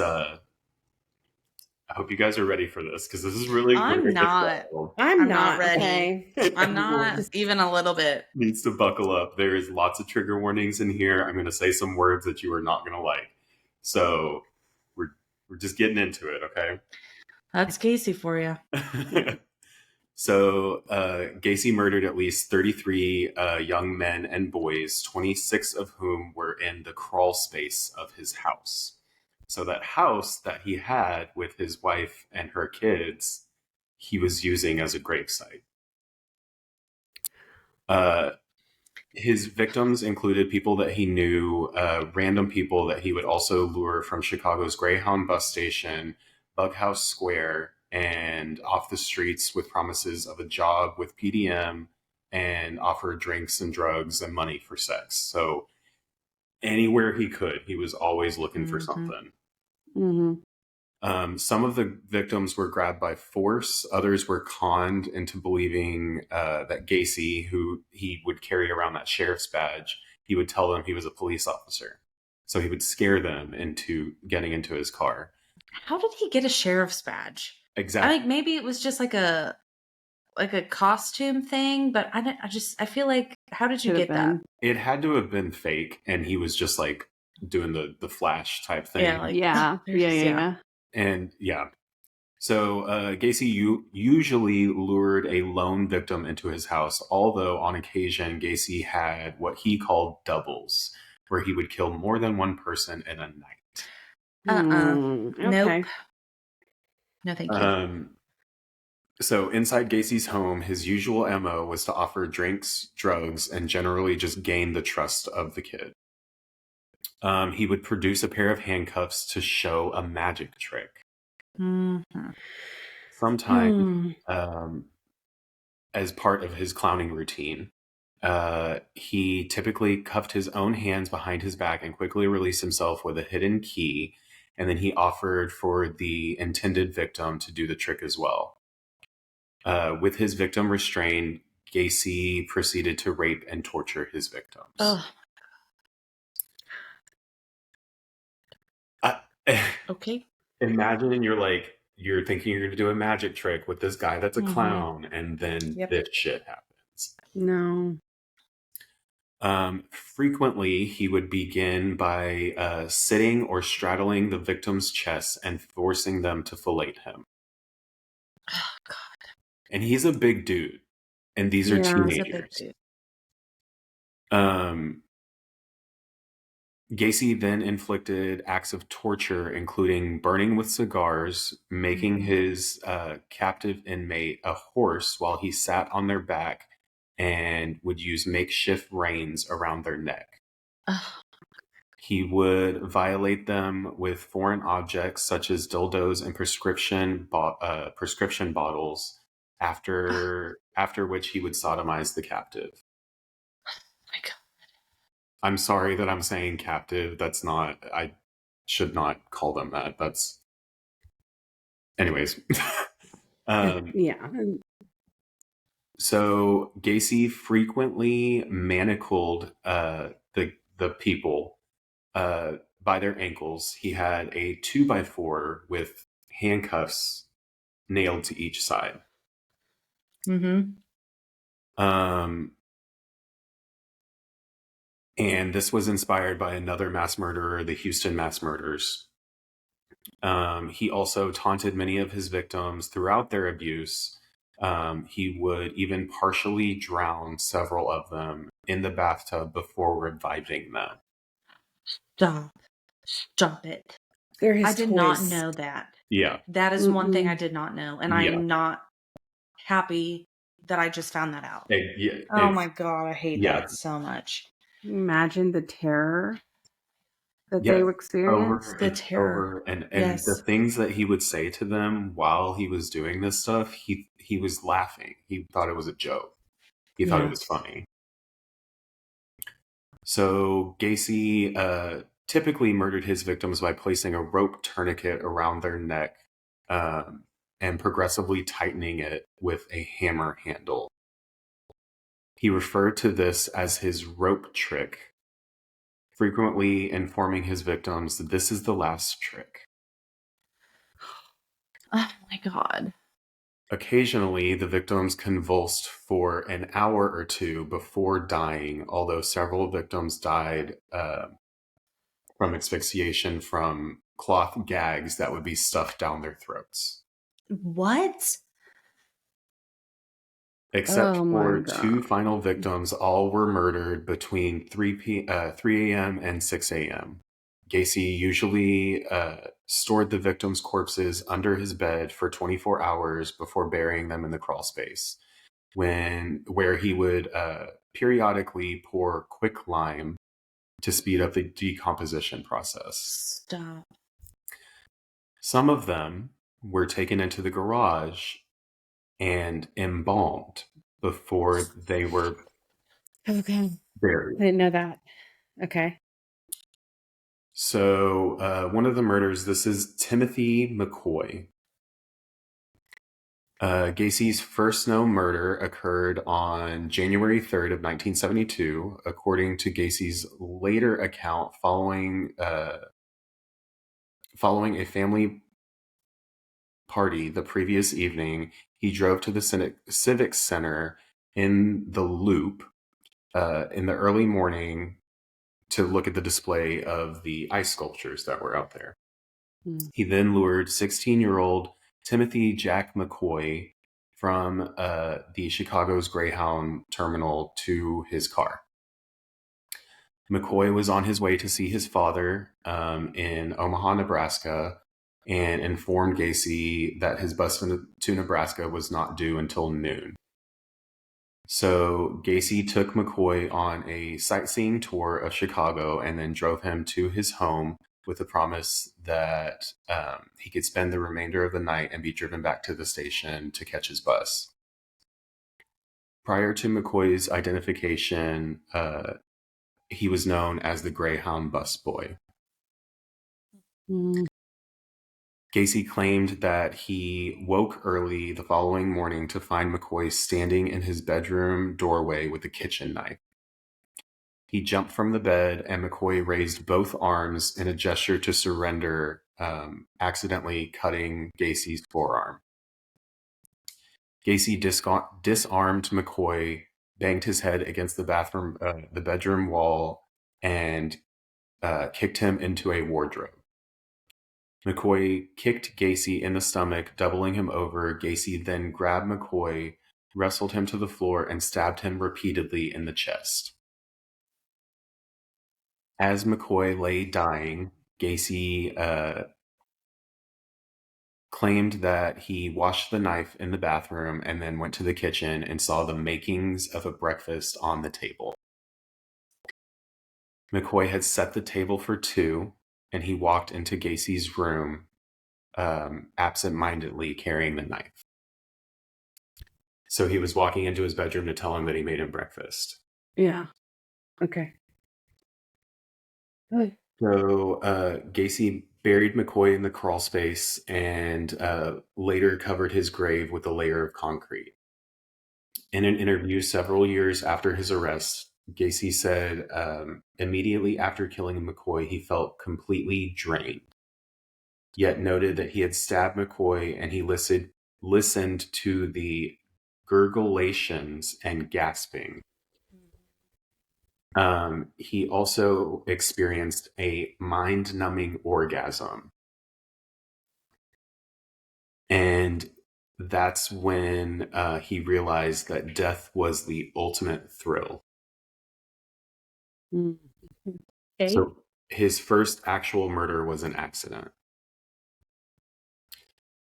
I hope you guys are ready for this, because this is really I'm not. I'm not ready. Okay. I'm not even a little bit. Needs to buckle up. There is lots of trigger warnings in here. I'm going to say some words that you are not going to like. So we're just getting into it, okay? That's Gacy for you. So Gacy murdered at least 33 young men and boys, 26 of whom were in the crawl space of his house. So that house that he had with his wife and her kids, he was using as a gravesite. His victims included people that he knew, random people that he would also lure from Chicago's Greyhound bus station, Bughouse Square, and off the streets with promises of a job with PDM and offer drinks and drugs and money for sex. So anywhere he could, he was always looking for something. Some of the victims were grabbed by force. Others were conned into believing that Gacy, who he would carry around that sheriff's badge, he would tell them he was a police officer. So he would scare them into getting into his car. How did he get a sheriff's badge? Exactly. Maybe it was just like a costume thing, but I feel like, how did you get that? It had to have been fake, and he was just like doing the flash type thing. Yeah. And yeah. So Gacy usually lured a lone victim into his house, although on occasion Gacy had what he called doubles, where he would kill more than one person in a night. Nope. Okay. No, thank you. So inside Gacy's home, his usual MO was to offer drinks, drugs, and generally just gain the trust of the kid. He would produce a pair of handcuffs to show a magic trick. Mhm. Sometimes, as part of his clowning routine, he typically cuffed his own hands behind his back and quickly released himself with a hidden key, and then he offered for the intended victim to do the trick as well. With his victim restrained, Gacy proceeded to rape and torture his victims. Oh, okay. Imagine you're thinking you're going to do a magic trick with this guy that's a Mhm. clown, and then Yep. this shit happens. No. Frequently, he would begin by sitting or straddling the victim's chest and forcing them to fillet him. Oh, God. And he's a big dude, and these are Yeah. He's a big teenagers. dude. Gacy then inflicted acts of torture, including burning with cigars, making his captive inmate a horse while he sat on their back, and would use makeshift reins around their neck. Oh, He would violate them with foreign objects such as dildos and prescription bottles, after which he would sodomize the captive. my God. I'm sorry that I'm saying captive. That's not, I should not call them that. That's, anyways. Yeah. So Gacy frequently manacled the people by their ankles. He had a 2x4 with handcuffs nailed to each side. Mm-hmm. And this was inspired by another mass murderer, the Houston mass murders. He also taunted many of his victims throughout their abuse. He would even partially drown several of them in the bathtub before reviving them. Stop it. They're his I did not know that. Yeah. That is one thing I did not know, and I Yeah. am not happy that I just found that out. It- Oh it's- my God, I hate yeah. that so much. Imagine the terror that Yeah, they would experience. The terror. And Yes. the things that he would say to them while he was doing this stuff, he was laughing. He thought it was a joke. He thought it was funny. So Gacy typically murdered his victims by placing a rope tourniquet around their neck and progressively tightening it with a hammer handle. He referred to this as his rope trick, frequently informing his victims that this is the last trick. Oh my God. Occasionally, the victims convulsed for an hour or two before dying, although several victims died from asphyxiation from cloth gags that would be stuffed down their throats. What? Except Oh my for God. 2 final victims, all were murdered between 3 a.m. and 6 a.m. Gacy usually stored the victims' corpses under his bed for 24 hours before burying them in the crawl space, where he would periodically pour quicklime to speed up the decomposition process. Stop. Some of them were taken into the garage and embalmed before they were Okay. buried. I didn't know that. Okay. So one of the murders, this is Timothy McCoy. Gacy's first known murder occurred on January 3rd of 1972, according to Gacy's later account following a family party the previous evening. He drove to the Civic Center in the Loop in the early morning to look at the display of the ice sculptures that were out there. He then lured 16-year-old Timothy Jack McCoy from the Chicago's Greyhound terminal to his car. McCoy was on his way to see his father in Omaha, Nebraska, and informed Gacy that his bus to Nebraska was not due until noon. So Gacy took McCoy on a sightseeing tour of Chicago and then drove him to his home with the promise that he could spend the remainder of the night and be driven back to the station to catch his bus. Prior to McCoy's identification, he was known as the Greyhound busboy. Gacy claimed that he woke early the following morning to find McCoy standing in his bedroom doorway with a kitchen knife. He jumped from the bed and McCoy raised both arms in a gesture to surrender, accidentally cutting Gacy's forearm. Gacy disarmed McCoy, banged his head against the bedroom wall, and kicked him into a wardrobe. McCoy kicked Gacy in the stomach, doubling him over. Gacy then grabbed McCoy, wrestled him to the floor, and stabbed him repeatedly in the chest. As McCoy lay dying, Gacy claimed that he washed the knife in the bathroom and then went to the kitchen and saw the makings of a breakfast on the table. McCoy had set the table for two, and he walked into Gacy's room absent-mindedly carrying the knife. So he was walking into his bedroom to tell him that he made him breakfast. Yeah. Okay. So Gacy buried McCoy in the crawl space and later covered his grave with a layer of concrete. In an interview several years after his arrest, Gacy said immediately after killing McCoy, he felt completely drained, yet noted that he had stabbed McCoy and he listened to the gurgulations and gasping. He also experienced a mind-numbing orgasm. And that's when he realized that death was the ultimate thrill. Okay. So his first actual murder was an accident.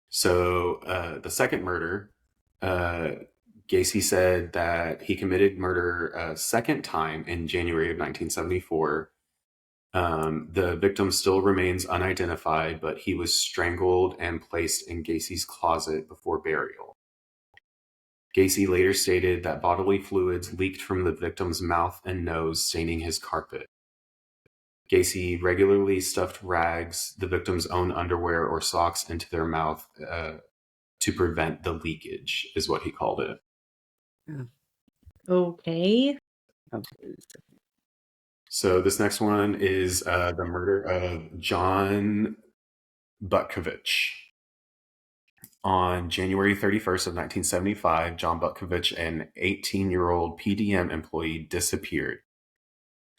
So the second murder, Gacy said that he committed murder a second time in January of 1974. The victim still remains unidentified, but he was strangled and placed in Gacy's closet before burial. Gacy later stated that bodily fluids leaked from the victim's mouth and nose, staining his carpet. Gacy regularly stuffed rags, the victim's own underwear or socks, into their mouth to prevent the leakage, is what he called it. Okay. So this next one is the murder of John Butkovich. On January 31st of 1975, John Butkovich, an 18-year-old PDM employee, disappeared.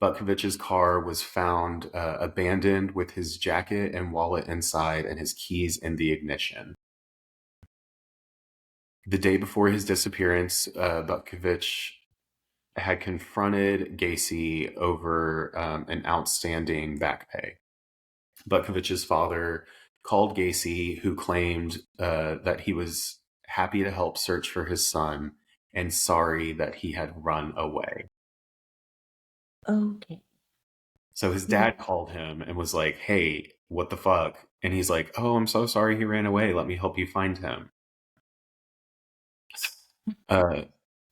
Butkovich's car was found abandoned with his jacket and wallet inside and his keys in the ignition. The day before his disappearance, Butkovich had confronted Gacy over an outstanding back pay. Butkovich's father called Gacy, who claimed that he was happy to help search for his son and sorry that he had run away. Okay. So his dad called him and was like, "Hey, what the fuck?" And he's like, "Oh, I'm so sorry he ran away. Let me help you find him."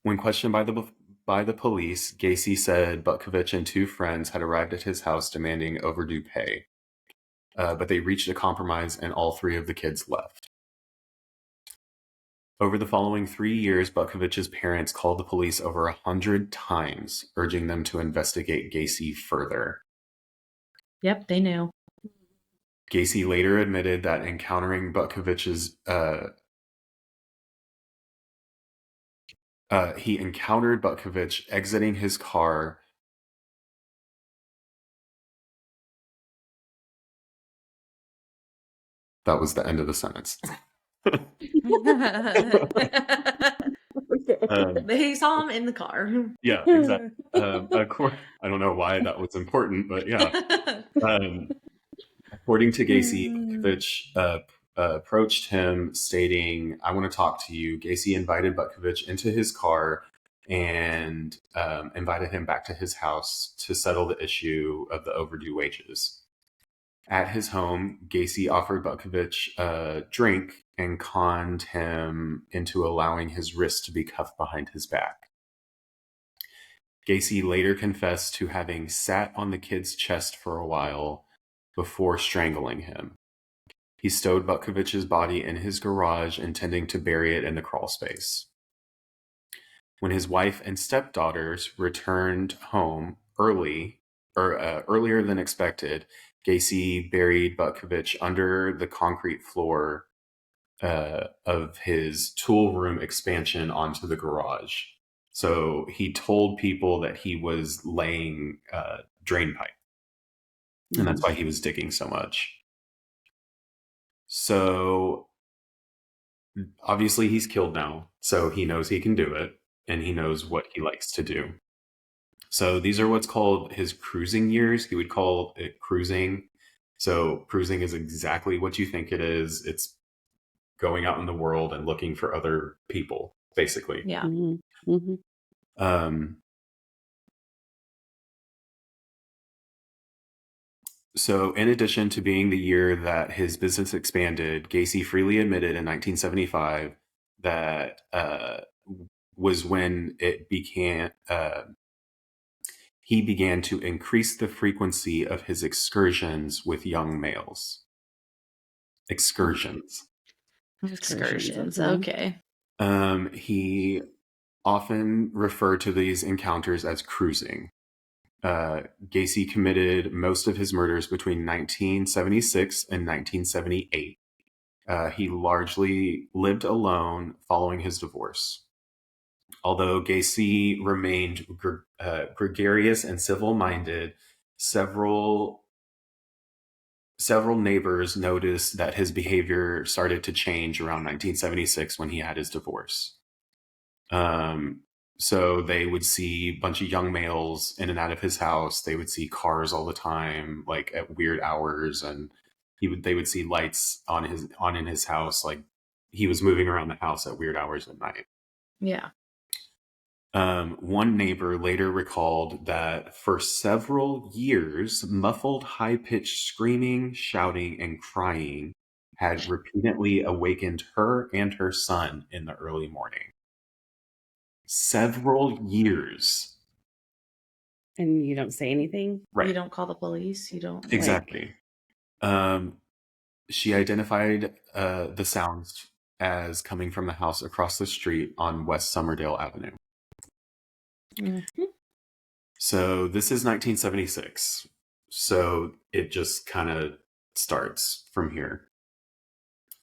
When questioned by the police, Gacy said Butkovich and two friends had arrived at his house demanding overdue pay. But they reached a compromise and all three of the kids left. Over the following 3 years, Butkovich's parents called the police over 100 times, urging them to investigate Gacy further. Yep, they knew. Gacy later admitted that encountering Butkovich's he encountered Butkovich exiting his car that was the end of the sentence. Um, They saw him in the car. yeah, exactly. Of course, I don't know why that was important, but yeah. According to Gacy, Butkovich approached him stating, "I want to talk to you." Gacy invited Butkovich into his car and invited him back to his house to settle the issue of the overdue wages. At his home, Gacy offered Butkovich a drink and conned him into allowing his wrist to be cuffed behind his back. Gacy later confessed to having sat on the kid's chest for a while before strangling him. He stowed Butkovich's body in his garage, intending to bury it in the crawl space. When his wife and stepdaughters returned home earlier than expected, Gacy buried Butkovich under the concrete floor of his tool room expansion onto the garage. So he told people that he was laying drain pipe, and that's why he was digging so much. So obviously he's killed now, so he knows he can do it, and he knows what he likes to do. So these are what's called his cruising years. He would call it cruising. So cruising is exactly what you think it is. It's going out in the world and looking for other people, basically. Yeah. So in addition to being the year that his business expanded, Gacy freely admitted in 1975 that was when it began. He began to increase the frequency of his excursions with young males. Excursions. Okay. He often referred to these encounters as cruising. Gacy committed most of his murders between 1976 and 1978. He largely lived alone following his divorce. Although Gacy remained gregarious and civil-minded, several neighbors noticed that his behavior started to change around 1976 when he had his divorce. So they would see a bunch of young males in and out of his house. They would see cars all the time, like at weird hours, and they would see lights on in his house, like he was moving around the house at weird hours at night. Yeah. One neighbor later recalled that for several years, muffled, high-pitched screaming, shouting, and crying had repeatedly awakened her and her son in the early morning. Several years. And you don't say anything? Right. You don't call the police. You don't. Exactly. She identified the sounds as coming from the house across the street on West Somerdale Avenue. So this is 1976. So it just kind of starts from here.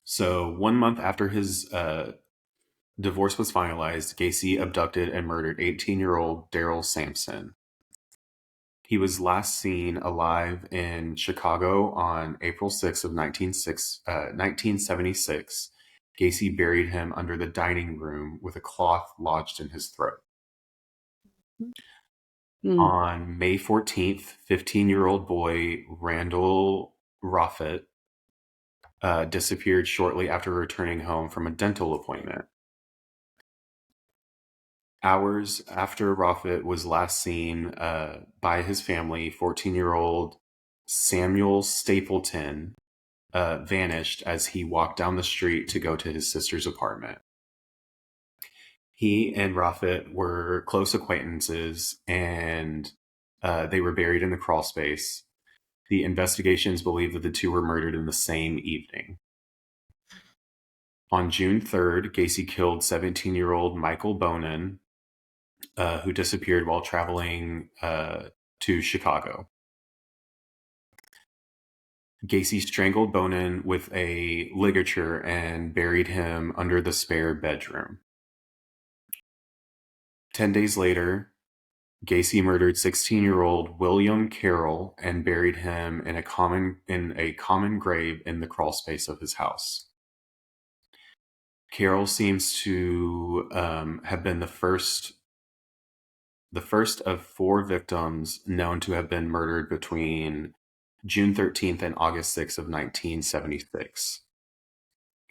So 1 month after his divorce was finalized, Gacy abducted and murdered 18-year-old Daryl Sampson. He was last seen alive in Chicago on April 6th of 1976. Gacy buried him under the dining room with a cloth lodged in his throat. On May 14th, 15-year-old boy Randall Roffett disappeared shortly after returning home from a dental appointment. Hours after Roffett was last seen by his family, 14-year-old Samuel Stapleton vanished as he walked down the street to go to his sister's apartment. He and Roffett were close acquaintances, and they were buried in the crawl space. The investigations believe that the two were murdered in the same evening. On June 3rd, Gacy killed 17-year-old Michael Bonin, who disappeared while traveling to Chicago. Gacy strangled Bonin with a ligature and buried him under the spare bedroom. 10 days later, Gacy murdered 16-year-old William Carroll and buried him in a common grave in the crawl space of his house. Carol seems to have been the first of 4 victims known to have been murdered between June 13th and August 6th of 1976.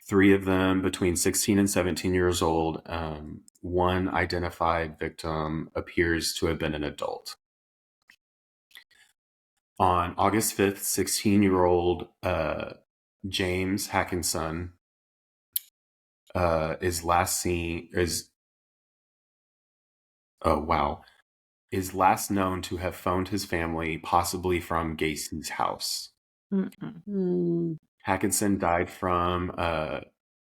3 of them between 16 and 17 years old. One identified victim appears to have been an adult. On August 5th, 16-year-old James Hackinson is last known to have phoned his family, possibly from Gacy's house. Hackinson died from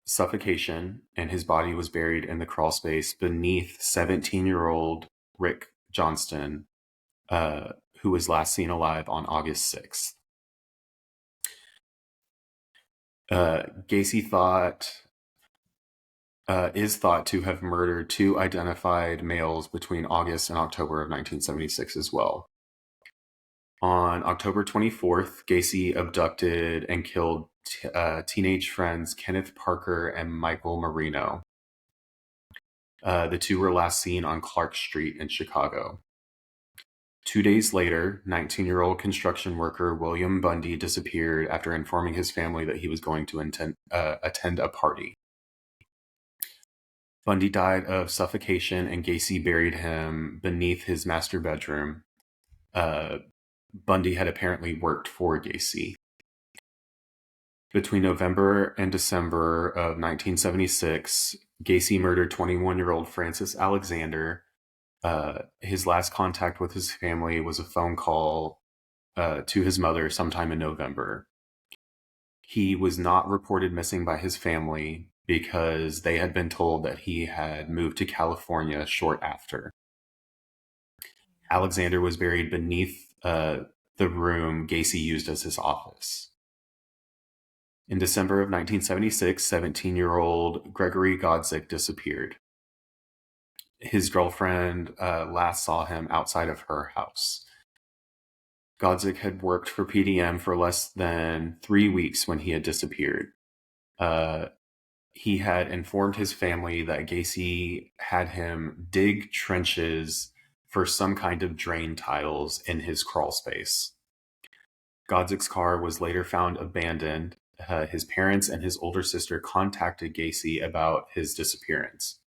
suffocation, and his body was buried in the crawl space beneath 17-year-old Rick Johnston, who was last seen alive on August 6th. Gacy is thought to have murdered 2 identified males between August and October of 1976 as well. On October 24th, Gacy abducted and killed teenage friends Kenneth Parker and Michael Marino. The 2 were last seen on Clark Street in Chicago. 2 days later, 19-year-old construction worker William Bundy disappeared after informing his family that he was going to attend a party. Bundy died of suffocation, and Gacy buried him beneath his master bedroom. Bundy had apparently worked for Gacy. Between November and December of 1976, Gacy murdered 21-year-old Francis Alexander. His last contact with his family was a phone call to his mother sometime in November. He was not reported missing by his family because they had been told that he had moved to California short after. Alexander was buried beneath the room Gacy used as his office. In December of 1976, 17-year-old Gregory Godzik disappeared. His girlfriend last saw him outside of her house. Godzik had worked for PDM for less than 3 weeks when he had disappeared. He had informed his family that Gacy had him dig trenches for some kind of drain tiles in his crawl space. Godzik's car was later found abandoned. His parents and his older sister contacted Gacy about his disappearance.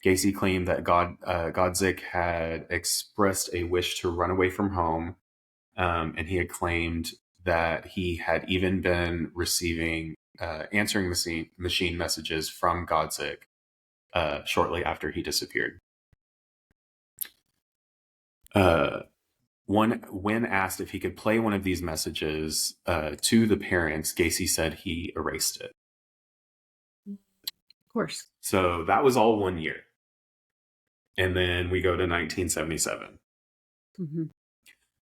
Gacy claimed that Godzik had expressed a wish to run away from home, and he had claimed that he had even been receiving answering machine messages from Godzik shortly after he disappeared. When asked if he could play one of these messages to the parents, Gacy said he erased it. Of course. So that was all 1 year. And then we go to 1977. Mm-hmm.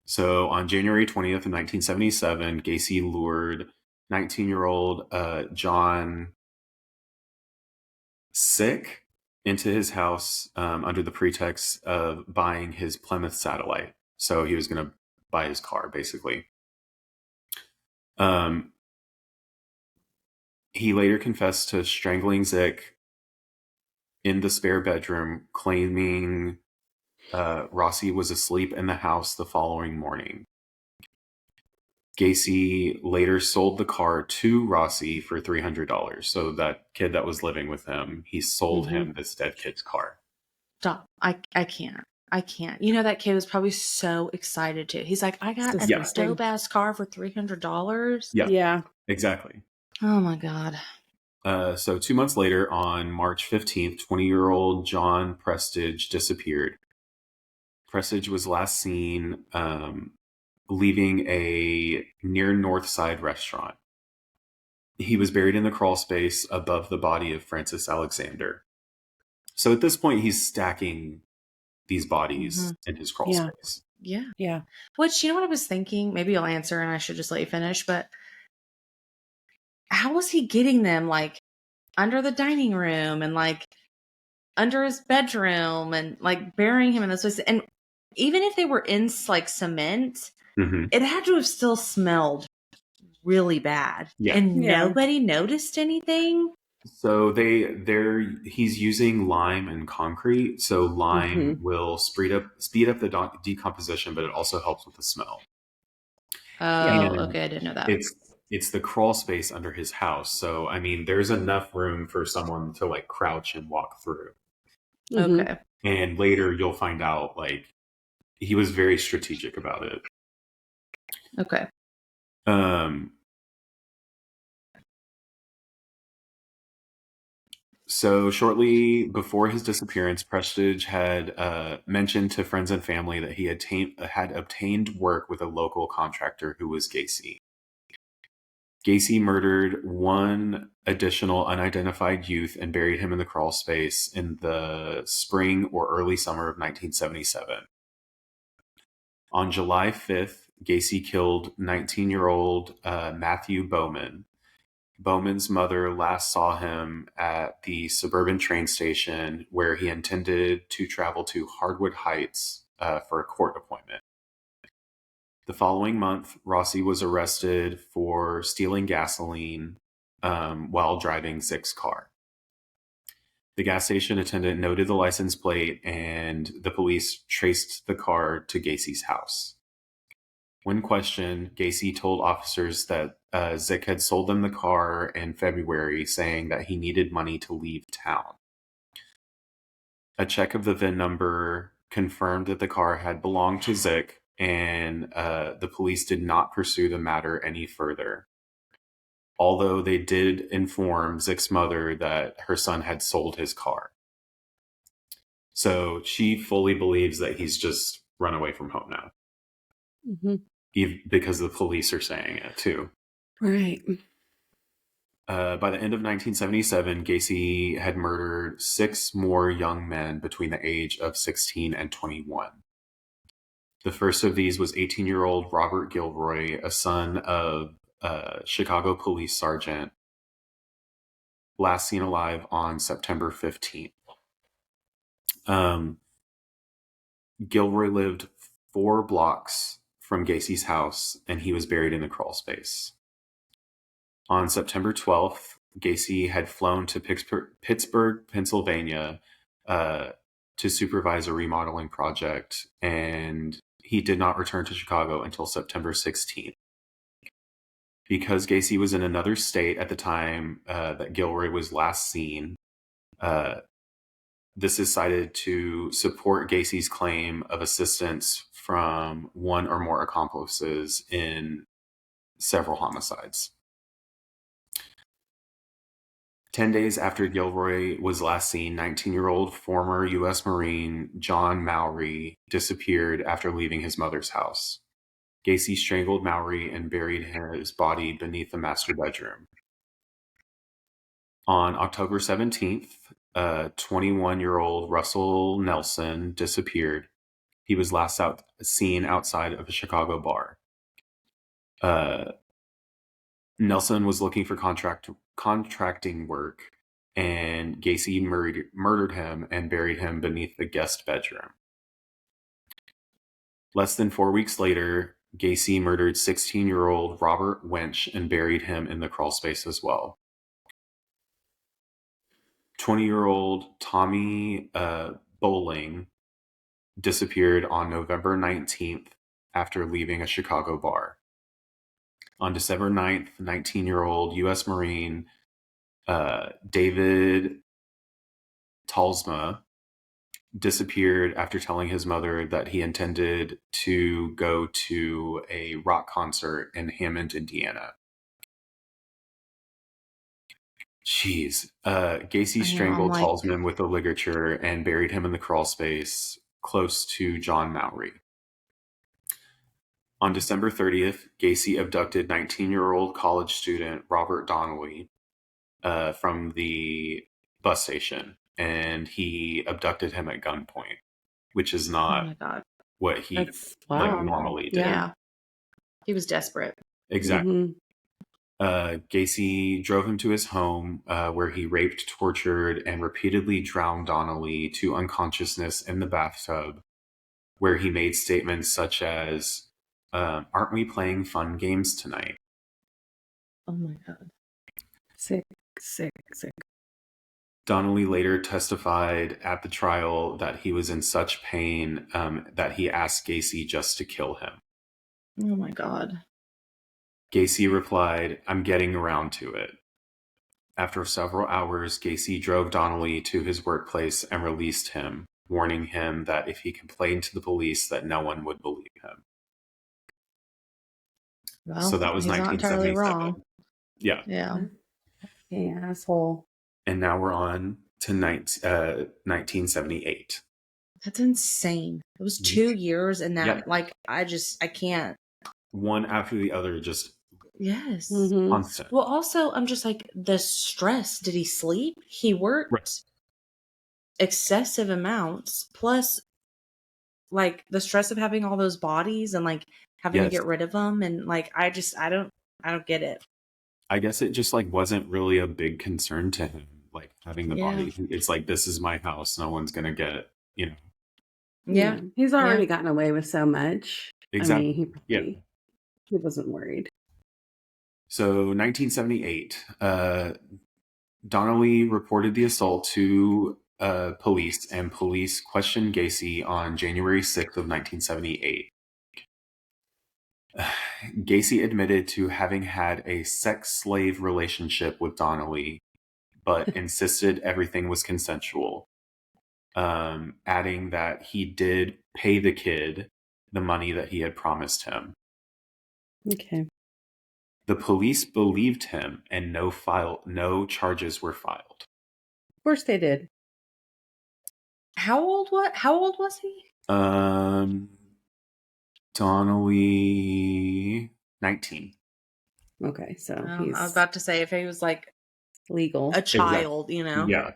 So on January 20th of 1977, Gacy lured 19-year-old John Sick into his house under the pretext of buying his Plymouth Satellite. So he was going to buy his car, basically. He later confessed to strangling Zick in the spare bedroom, claiming Rossi was asleep in the house the following morning. Gacy later sold the car to Rossi for $300. So that kid that was living with him, he sold him this dead kid's car. Stop. I can't. I can't. You know, that kid was probably so excited too. He's like, I got a dope ass car for $300. Yeah, exactly. Oh my God. So 2 months later, on March 15th, 20-year-old John Prestige disappeared. Prestige was last seen leaving a near North Side restaurant. He was buried in the crawl space above the body of Francis Alexander. So at this point, he's stacking these bodies in his crawl space. Yeah. Yeah. Which, you know what I was thinking? Maybe you'll answer and I should just let you finish, but how was he getting them like under the dining room and like under his bedroom and like burying him in this place? And even if they were in like cement, it had to have still smelled really bad. Yeah. And nobody noticed anything. So he's using lime and concrete. So lime Mm-hmm. will speed up the decomposition, but it also helps with the smell. Yep. Oh, And okay. I didn't know that. it's the crawl space under his house. So I mean, there's enough room for someone to like crouch and walk through. Mm-hmm. Okay. And later you'll find out like he was very strategic about it. Okay. Um, So shortly before his disappearance, Prestige had mentioned to friends and family that he had obtained work with a local contractor who was Gacy. Gacy murdered one additional unidentified youth and buried him in the crawl space in the spring or early summer of 1977. On July 5th, Gacy killed 19-year-old Matthew Bowman. Bowman's mother last saw him at the suburban train station where he intended to travel to Hardwood Heights for a court appointment. The following month, Rossi was arrested for stealing gasoline while driving Zick's car. The gas station attendant noted the license plate, and the police traced the car to Gacy's house. When questioned, Gacy told officers that Zick had sold them the car in February, saying that he needed money to leave town. A check of the VIN number confirmed that the car had belonged to Zick, and the police did not pursue the matter any further. Although they did inform Zick's mother that her son had sold his car. So she fully believes that he's just run away from home now. Mm-hmm. Because the police are saying it too. Right. By the end of 1977, Gacy had murdered 6 more young men between the age of 16 and 21. The first of these was 18-year-old Robert Gilroy, a son of Chicago police sergeant, last seen alive on September 15th. Gilroy lived 4 blocks from Gacy's house, and he was buried in the crawl space. On September 12th, Gacy had flown to Pittsburgh, Pennsylvania, to supervise a remodeling project, and he did not return to Chicago until September 16th. Because Gacy was in another state at the time that Gilroy was last seen, this is cited to support Gacy's claim of assistance from one or more accomplices in several homicides. 10 days after Gilroy was last seen, 19-year-old former U.S. Marine John Mowry disappeared after leaving his mother's house. Gacy strangled Mowry and buried his body beneath the master bedroom. On October 17th, 21-year-old Russell Nelson disappeared. He was last seen outside of a Chicago bar. Nelson was looking for contracting work, and Gacy murdered him and buried him beneath the guest bedroom. Less than 4 weeks later, Gacy murdered 16-year-old Robert Winch and buried him in the crawl space as well. 20-year-old Tommy Bowling disappeared on November 19th after leaving a Chicago bar. On December 9th, 19-year-old U.S. Marine David Talsma disappeared after telling his mother that he intended to go to a rock concert in Hammond, Indiana. Jeez. Gacy I know, I'm strangled like, Talsman with a ligature and buried him in the crawl space close to John Mowry. On December 30th, Gacy abducted 19-year-old college student Robert Donnelly from the bus station, and he abducted him at gunpoint, which is oh not my God. what he That's like wow. normally did. Yeah. He was desperate. Exactly. Mm-hmm. Gacy drove him to his home, where he raped, tortured, and repeatedly drowned Donnelly to unconsciousness in the bathtub, where he made statements such as, "Aren't we playing fun games tonight?" Oh my God. Sick, sick, sick. Donnelly later testified at the trial that he was in such pain that he asked Gacy just to kill him. Oh my God. Gacy replied, "I'm getting around to it." After several hours, Gacy drove Donnelly to his workplace and released him, warning him that if he complained to the police that no one would believe him. Well, So that was he's not entirely 1977. wrong. Yeah. Yeah. Hey, asshole. And now we're on to 1978. That's insane. It was 2 years and that, Yeah. like, I can't. One after the other, just Yes. constant. Well, also, I'm just like, the stress. Did he sleep? He worked excessive amounts, plus, like, the stress of having all those bodies and, like, having to get rid of them. And, like, I don't get it. I guess it just, like, wasn't really a big concern to him, like, having the body. It's like, this is my house. No one's going to get, you know. Yeah. He's already gotten away with so much. Exactly. I mean, he wasn't worried. So 1978, Donnelly reported the assault to police, and police questioned Gacy on January 6th of 1978. Gacy admitted to having had a sex slave relationship with Donnelly, but insisted everything was consensual, adding that he did pay the kid the money that he had promised him. Okay. The police believed him, and no charges were filed. Of course they did. How old was he? Donnelly, 19. Okay, so I was about to say, if he was like legal, a child, you know. Yeah.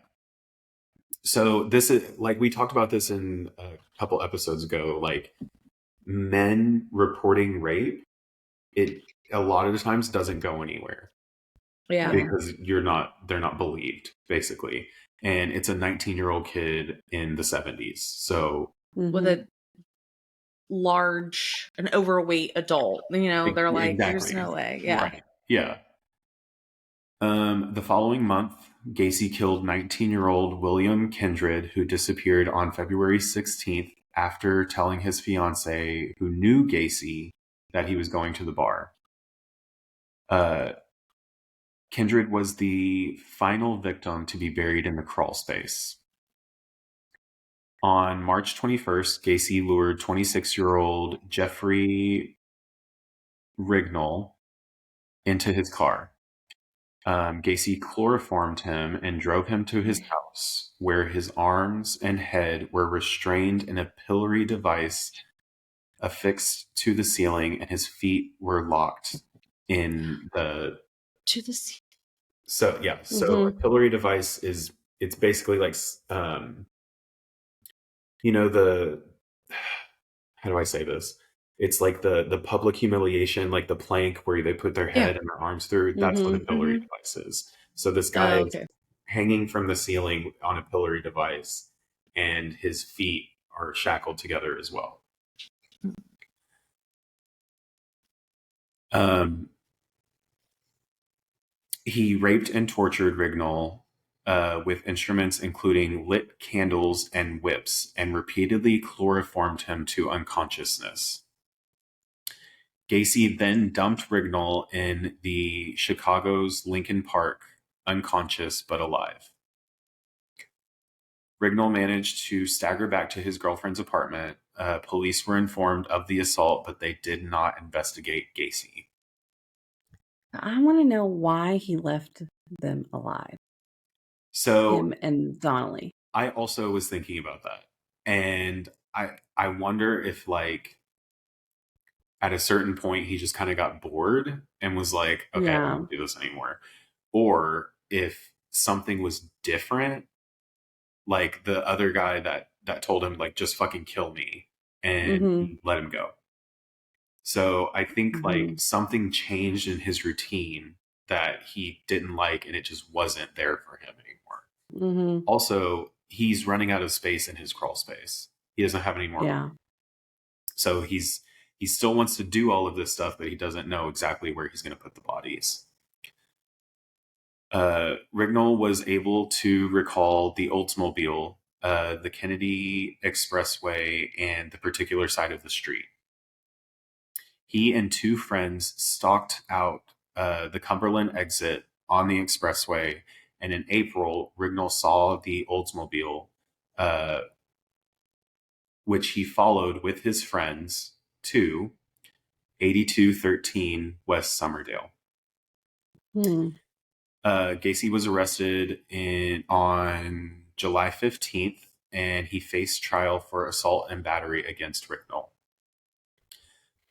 So this is, like, we talked about this in a couple episodes ago, like, men reporting rape, it a lot of the times doesn't go anywhere. Yeah. Because they're not believed, basically. And it's a 19-year-old kid in the 70s. So with an overweight adult, you know, they're like, there's no way. Yeah. Right. Yeah. The following month, Gacy killed 19-year-old William Kindred, who disappeared on February 16th after telling his fiancée, who knew Gacy, that he was going to the bar. Kindred was the final victim to be buried in the crawl space. On March 21st, Gacy lured 26-year-old Jeffrey Rignall into his car. Gacy chloroformed him and drove him to his house, where his arms and head were restrained in a pillory device affixed to the ceiling, and his feet were locked in the... To the ceiling. So, yeah. So a pillory device it's basically like, you know, how do I say this? It's like the public humiliation, like the plank where they put their head and their arms through. That's what a pillory device is. So this guy is hanging from the ceiling on a pillory device, and his feet are shackled together as well. He raped and tortured Rignall with instruments including lit candles and whips, and repeatedly chloroformed him to unconsciousness. Gacy then dumped Rignall in the Chicago's Lincoln Park, unconscious but alive. Rignall managed to stagger back to his girlfriend's apartment. Police were informed of the assault, but they did not investigate Gacy. I want to know why he left them alive. So, him and Donnelly. I also was thinking about that. And I wonder if, like, at a certain point he just kind of got bored and was like, okay, I don't do this anymore. Or if something was different, like the other guy that told him, like, just fucking kill me, and let him go. So I think like something changed in his routine that he didn't like, and it just wasn't there for him anymore. Also, he's running out of space in his crawl space. He doesn't have any more room. So he still wants to do all of this stuff, but he doesn't know exactly where he's going to put the bodies. Rignall was able to recall the Oldsmobile, the Kennedy Expressway, and the particular side of the street. He and two friends stalked out the Cumberland exit on the expressway, and in April, Rignall saw the Oldsmobile, uh, which he followed with his friends to 8213 West Summerdale. Gacy was arrested on July 15th, and he faced trial for assault and battery against Rignall.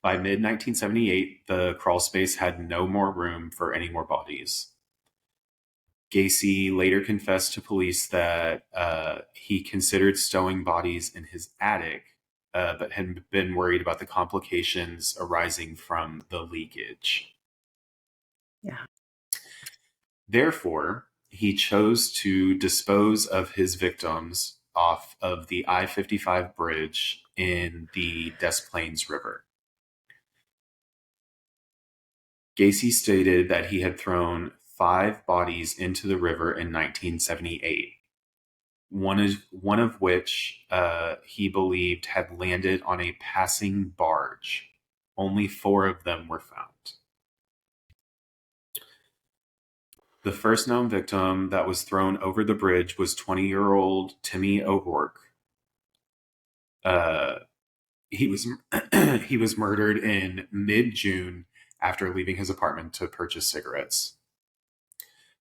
By mid-1978, the crawl space had no more room for any more bodies. Gacy later confessed to police that he considered stowing bodies in his attic, but had been worried about the complications arising from the leakage. Yeah. Therefore, he chose to dispose of his victims off of the I-55 bridge in the Des Plaines River. Gacy stated that he had thrown 5 bodies into the river in 1978, one of which he believed had landed on a passing barge. Only 4 of them were found. The first known victim that was thrown over the bridge was 20-year-old Timmy O'Rourke. He was murdered in mid-June after leaving his apartment to purchase cigarettes.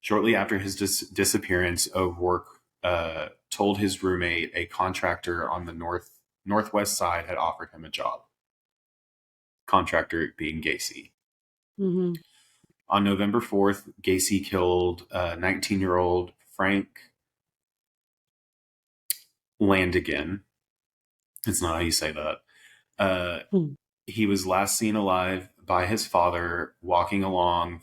Shortly after his disappearance, O'Rourke told his roommate a contractor on the northwest side had offered him a job. Contractor being Gacy. Mm-hmm. On November 4th, Gacy killed 19-year-old Frank Landigan. It's not how you say that. He was last seen alive by his father walking along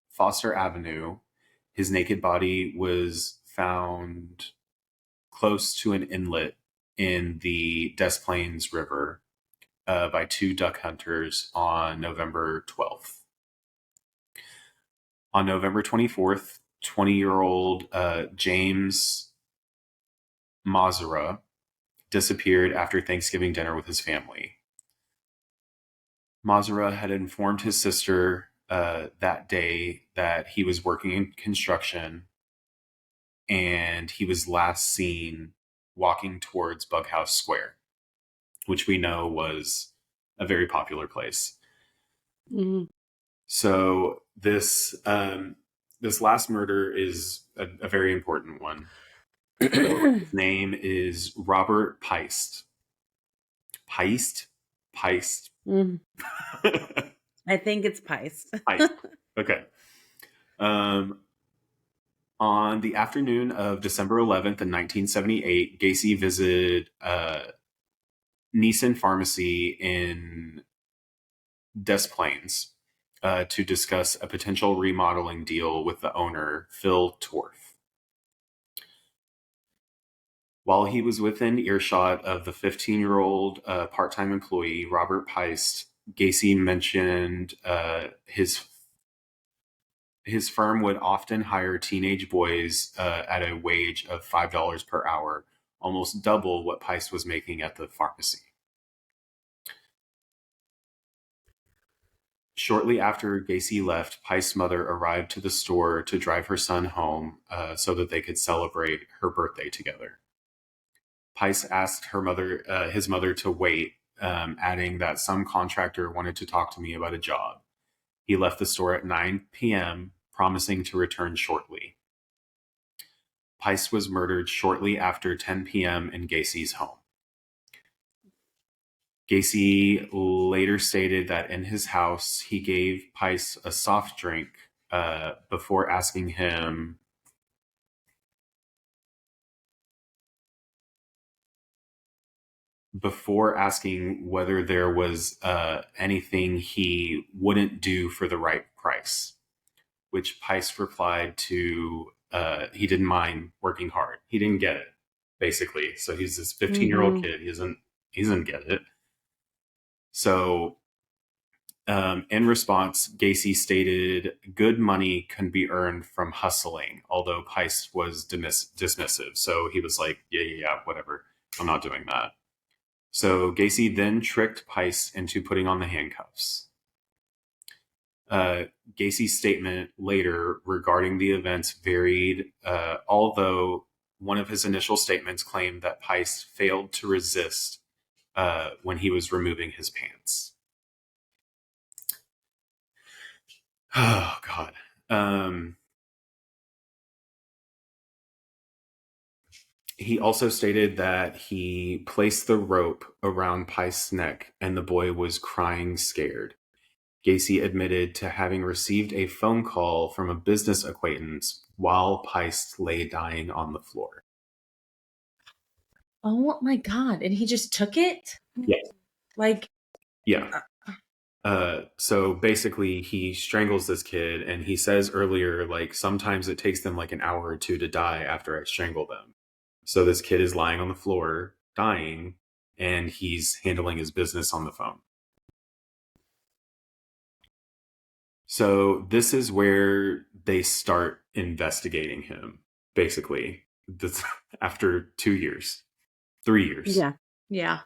Foster Avenue. His naked body was found close to an inlet in the Des Plaines River by 2 duck hunters on November 12th. On November 24th, 20-year-old James Mazara disappeared after Thanksgiving dinner with his family. Mazara had informed his sister that day that he was working in construction, and he was last seen walking towards Bughouse Square, which we know was a very popular place. Mm-hmm. So this last murder is a very important one. His name is Robert Peist. Peist? Mm. I think it's Peist. Peist. Okay. On the afternoon of December 11th in 1978, Gacy visited Neeson Pharmacy in Des Plaines to discuss a potential remodeling deal with the owner, Phil Torf. While he was within earshot of the 15-year-old part-time employee, Robert Peist, Gacy mentioned his firm would often hire teenage boys at a wage of $5 per hour, almost double what Peist was making at the pharmacy. Shortly after Gacy left, Peist's mother arrived to the store to drive her son home so that they could celebrate her birthday together. Peist asked his mother to wait, adding that some contractor wanted to talk to me about a job. He left the store at 9 p.m., promising to return shortly. Peist was murdered shortly after 10 p.m. in Gacy's home. Gacy later stated that in his house, he gave Peist a soft drink before asking whether there was anything he wouldn't do for the right price, which Peist replied to he didn't mind working hard. He didn't get it, basically. So he's this 15-year-old kid. He doesn't get it. So In response, Gacy stated good money can be earned from hustling, although Pice was dismissive. So he was like, yeah, whatever. I'm not doing that. So Gacy then tricked Pice into putting on the handcuffs. Gacy's statement later regarding the events varied, although one of his initial statements claimed that Pice failed to resist when he was removing his pants. Oh, God. He also stated that he placed the rope around Pice's neck and the boy was crying scared. Gacy admitted to having received a phone call from a business acquaintance while Pice lay dying on the floor. Oh my God. And he just took it? Yeah. Like, Yeah. So basically he strangles this kid and he says earlier, like, sometimes it takes them like an hour or two to die after I strangle them. So this kid is lying on the floor, dying, and he's handling his business on the phone. So this is where they start investigating him, basically, this, after 2 years, 3 years. Yeah. yeah.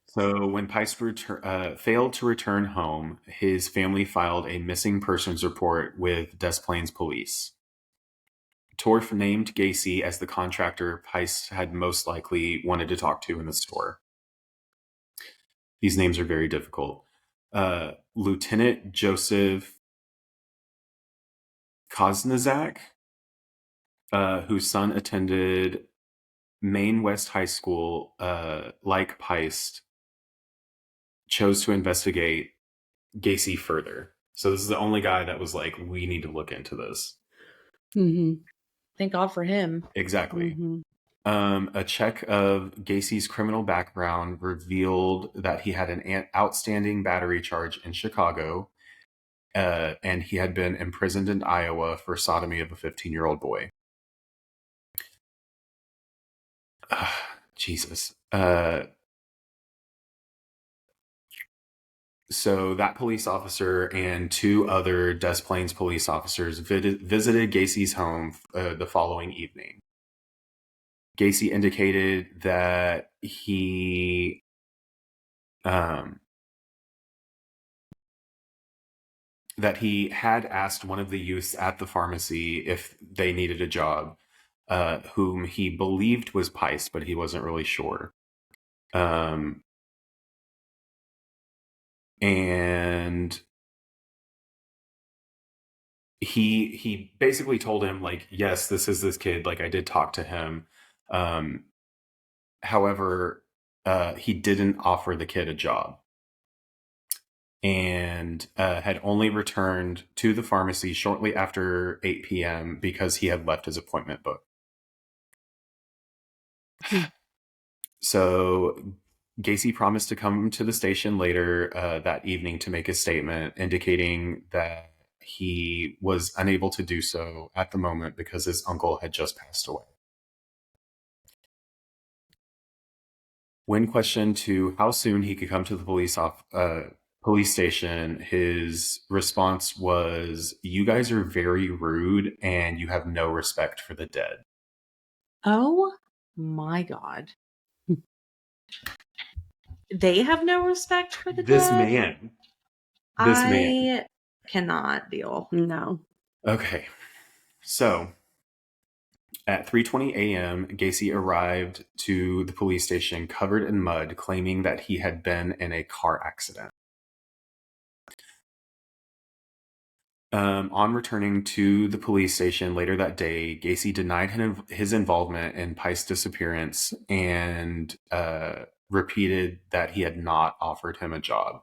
So when Pice failed to return home, his family filed a missing persons report with Des Plaines police. Torf named Gacy as the contractor Pice had most likely wanted to talk to in the store. These names are very difficult. Lieutenant Joseph Koznazak, whose son attended Maine West High School, like Pice, chose to investigate Gacy further. So this is the only guy that was like, we need to look into this. Mm-hmm. Thank God for him. Exactly. Mm-hmm. A check of Gacy's criminal background revealed that he had an outstanding battery charge in Chicago, and he had been imprisoned in Iowa for sodomy of a 15-year-old boy. Jesus. So that police officer and 2 other Des Plaines police officers visited Gacy's home the following evening. Gacy indicated that he had asked one of the youths at the pharmacy if they needed a job, whom he believed was Pice, but he wasn't really sure. And he basically told him, like, yes, this is this kid, like, I did talk to him. However, he didn't offer the kid a job, and had only returned to the pharmacy shortly after 8 p.m. because he had left his appointment book. So Gacy promised to come to the station later that evening to make a statement, indicating that he was unable to do so at the moment because his uncle had just passed away. When questioned to how soon he could come to the police station, his response was, "You guys are very rude and you have no respect for the dead." Oh my God. They have no respect for the This dead? man. I cannot deal. No. Okay. So at 3:20 a.m., Gacy arrived to the police station covered in mud, claiming that he had been in a car accident. On returning to the police station later that day, Gacy denied his involvement in Pice's disappearance and repeated that he had not offered him a job.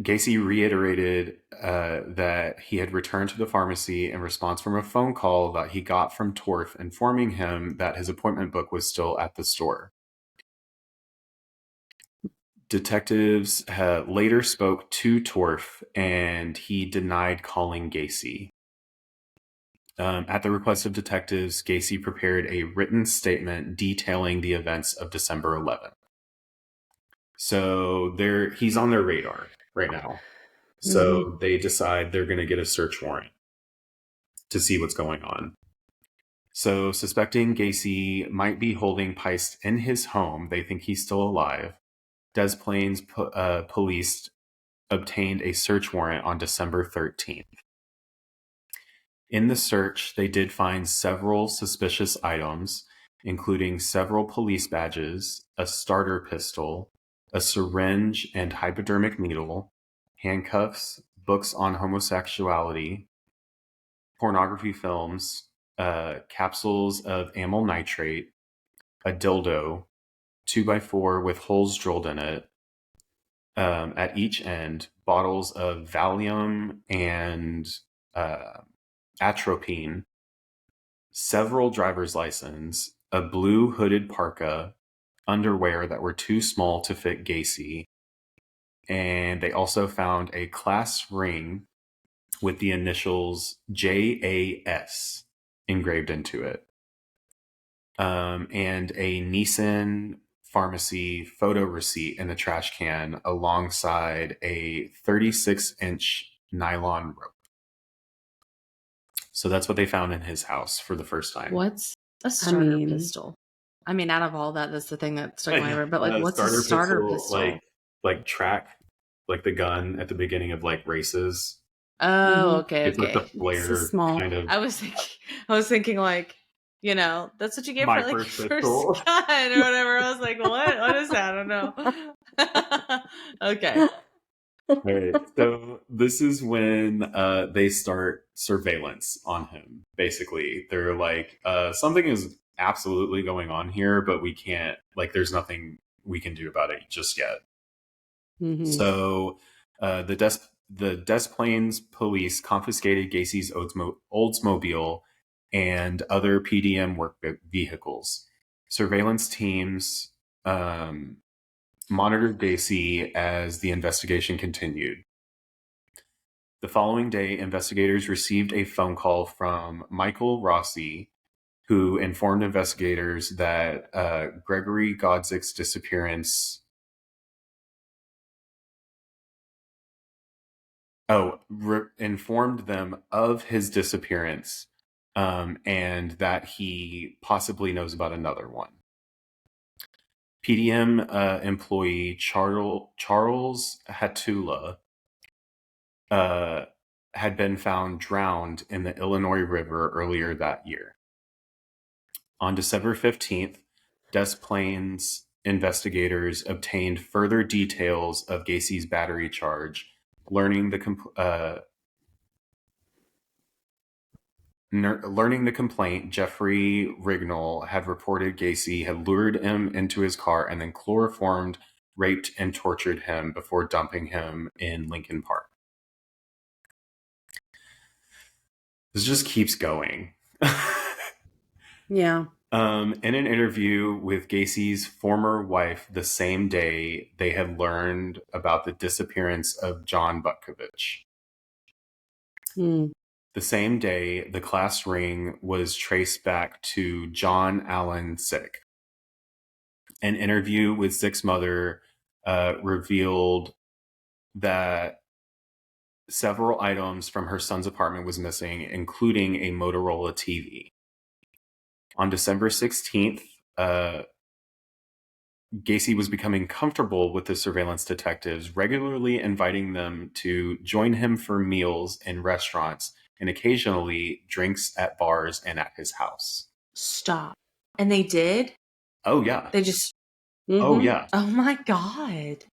Gacy reiterated that he had returned to the pharmacy in response from a phone call that he got from Torf informing him that his appointment book was still at the store. Detectives later spoke to Torf, and he denied calling Gacy. At the request of detectives, Gacy prepared a written statement detailing the events of December 11th. So he's on their radar right now. So they decide they're going to get a search warrant to see what's going on. So, suspecting Gacy might be holding Peist in his home, they think he's still alive. Des Plaines police obtained a search warrant on December 13th. In the search, they did find several suspicious items, including several police badges, a starter pistol, a syringe and hypodermic needle, handcuffs, books on homosexuality, pornography films, capsules of amyl nitrate, a dildo, 2x4 with holes drilled in it, at each end, bottles of Valium and atropine, several driver's license, a blue hooded parka, underwear that were too small to fit Gacy, and they also found a class ring with the initials JAS engraved into it, and a Nissan pharmacy photo receipt in the trash can alongside a 36-inch nylon rope. So that's what they found in his house for the first time. What's a starter pistol? I mean, out of all that, that's the thing that stuck in my head. But like, what's a starter pistol? Like track, like the gun at the beginning of like races. Oh, okay. It's like the flare small. kind of. I was thinking like, you know, that's what you get My for like first your pistol. first gun or whatever. I was like, what? What is that? I don't know. Okay. All right. So this is when they start surveillance on him. Basically, they're like, something is absolutely going on here, but we can't. Like, there's nothing we can do about it just yet. So the Des Plaines police confiscated Gacy's Oldsmobile and other PDM work vehicles. Surveillance teams monitored Gacy as the investigation continued. The following day, investigators received a phone call from Michael Rossi, who informed investigators that Gregory Godzick's disappearance... informed them of his disappearance, and that he possibly knows about another one. PDM employee Charles Hatula had been found drowned in the Illinois River earlier that year. On December 15th, Des Plaines investigators obtained further details of Gacy's battery charge, learning the complaint. Jeffrey Rignall had reported Gacy had lured him into his car and then chloroformed, raped, and tortured him before dumping him in Lincoln Park. This just keeps going. Yeah. In an interview with Gacy's former wife the same day, they had learned about the disappearance of John Butkovich. The same day, the class ring was traced back to John Allen Sick. An interview with Sick's mother revealed that several items from her son's apartment was missing, including a Motorola TV. On December 16th, Gacy was becoming comfortable with the surveillance detectives, regularly inviting them to join him for meals in restaurants and occasionally drinks at bars and at his house. Stop. And they did? Oh, yeah. They just... Oh, yeah. Oh, my God.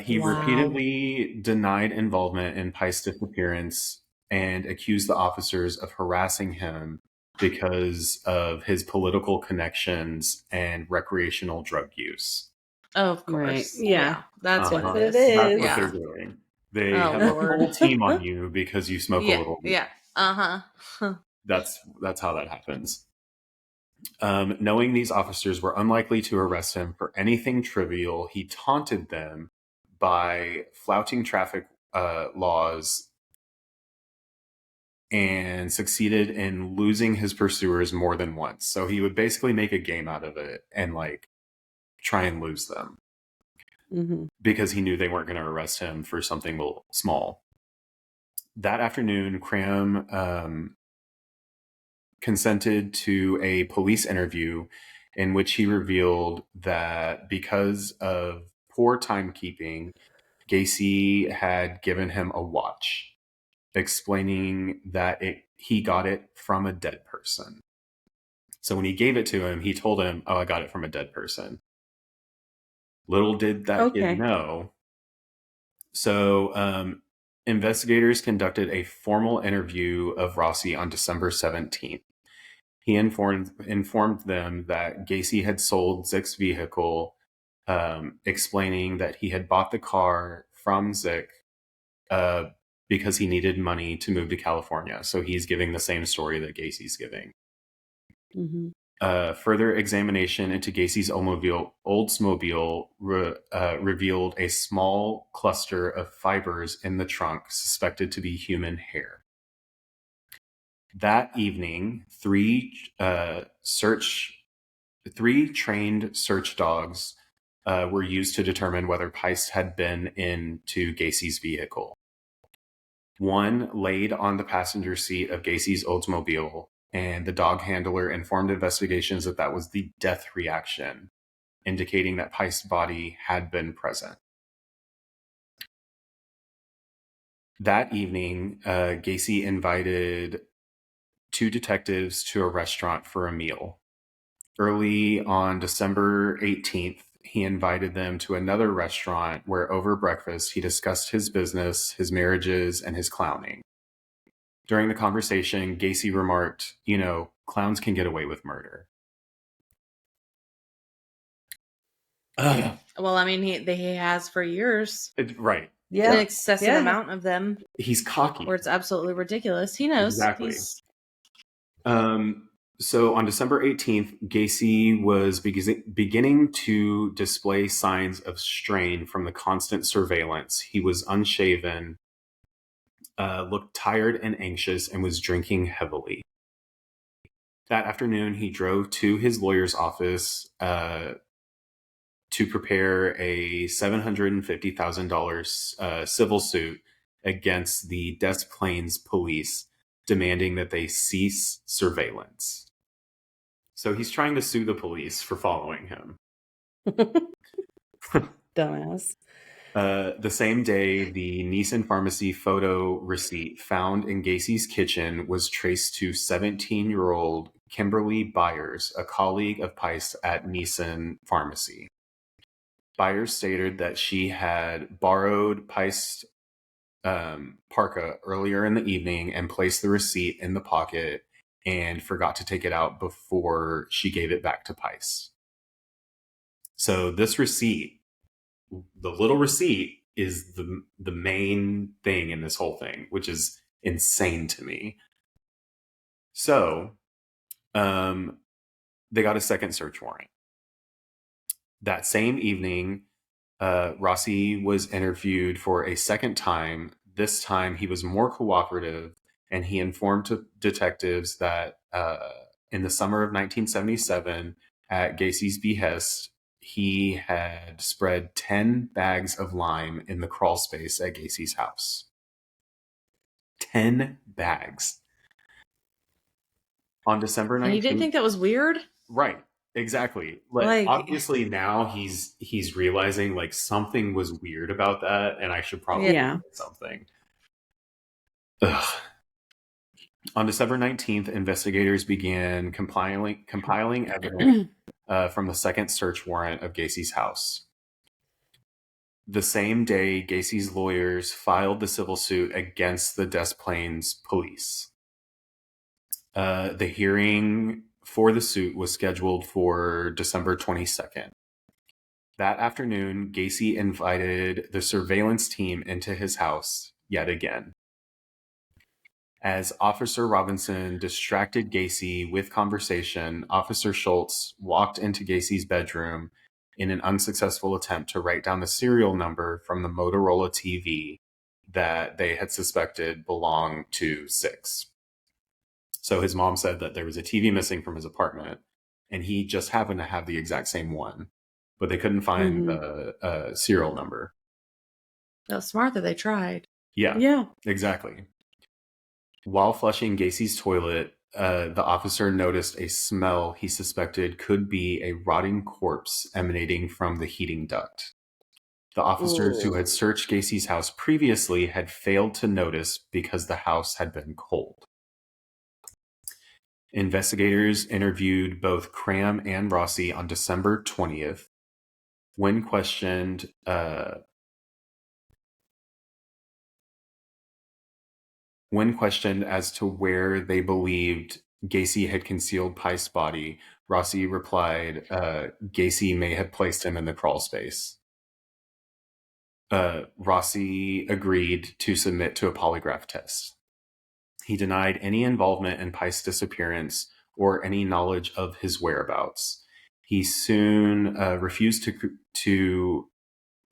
He repeatedly denied involvement in Peist's disappearance and accused the officers of harassing him because of his political connections and recreational drug use. Oh, of course. Right. Yeah. That's what it is. That's what they're doing. They have a whole team on you because you smoke a little bit. Yeah. Uh-huh. That's how that happens. Knowing these officers were unlikely to arrest him for anything trivial, he taunted them by flouting traffic laws and succeeded in losing his pursuers more than once. So he would basically make a game out of it and like try and lose them. because he knew they weren't going to arrest him for something small. That afternoon, Cram consented to a police interview in which he revealed that because of poor timekeeping, Gacy had given him a watch, explaining that he got it from a dead person. So when he gave it to him, he told him, "Oh, I got it from a dead person." Little did that kid know. So investigators conducted a formal interview of Rossi on December 17th. He informed them that Gacy had sold Zick's vehicle, explaining that he had bought the car from Zick because he needed money to move to California. So he's giving the same story that Gacy's giving. Further examination into Gacy's Oldsmobile revealed a small cluster of fibers in the trunk suspected to be human hair. That evening, three trained search dogs were used to determine whether Pice had been into Gacy's vehicle. One laid on the passenger seat of Gacy's Oldsmobile, and the dog handler informed investigations that was the death reaction, indicating that Pice's body had been present. That evening, Gacy invited two detectives to a restaurant for a meal. Early on December 18th, he invited them to another restaurant where over breakfast he discussed his business, his marriages, and his clowning. During the conversation, Gacy remarked, clowns can get away with murder. Well, I mean, he has for years. Right. Yeah. An excessive amount of them. He's cocky. Or it's absolutely ridiculous. He knows. Exactly. So on December 18th, Gacy was beginning to display signs of strain from the constant surveillance. He was unshaven, looked tired and anxious, and was drinking heavily. That afternoon, he drove to his lawyer's office to prepare a $750,000 civil suit against the Des Plaines police, demanding that they cease surveillance. So he's trying to sue the police for following him. Dumbass. The same day, the Nissan Pharmacy photo receipt found in Gacy's kitchen was traced to 17-year-old Kimberly Byers, a colleague of Pice at Nissan Pharmacy. Byers stated that she had borrowed Pice's parka earlier in the evening and placed the receipt in the pocket and forgot to take it out before she gave it back to Pice. So this receipt, the little receipt, is the main thing in this whole thing, which is insane to me. So they got a second search warrant. That same evening, Rossi was interviewed for a second time. This time he was more cooperative, and he informed detectives that in the summer of 1977, at Gacy's behest, he had spread 10 bags of lime in the crawl space at Gacy's house. 10 bags. On December 19th. And you didn't think that was weird? Right. Exactly. Like obviously now he's realizing like something was weird about that, and I should probably do something. Ugh. On December 19th, investigators began compiling evidence from the second search warrant of Gacy's house. The same day, Gacy's lawyers filed the civil suit against the Des Plaines police. The hearing for the suit was scheduled for December 22nd. That afternoon, Gacy invited the surveillance team into his house yet again. As Officer Robinson distracted Gacy with conversation, Officer Schultz walked into Gacy's bedroom in an unsuccessful attempt to write down the serial number from the Motorola TV that they had suspected belonged to Six. So his mom said that there was a TV missing from his apartment, and he just happened to have the exact same one. but they couldn't find Mhm. the serial number. That was smart that they tried. Yeah, Yeah. exactly. While flushing Gacy's toilet, the officer noticed a smell he suspected could be a rotting corpse emanating from the heating duct. The officers who had searched Gacy's house previously had failed to notice because the house had been cold. Investigators interviewed both Cram and Rossi on December 20th. When questioned, as to where they believed Gacy had concealed Pice's body, Rossi replied, Gacy may have placed him in the crawl space. Rossi agreed to submit to a polygraph test. He denied any involvement in Pice's disappearance or any knowledge of his whereabouts. He soon refused to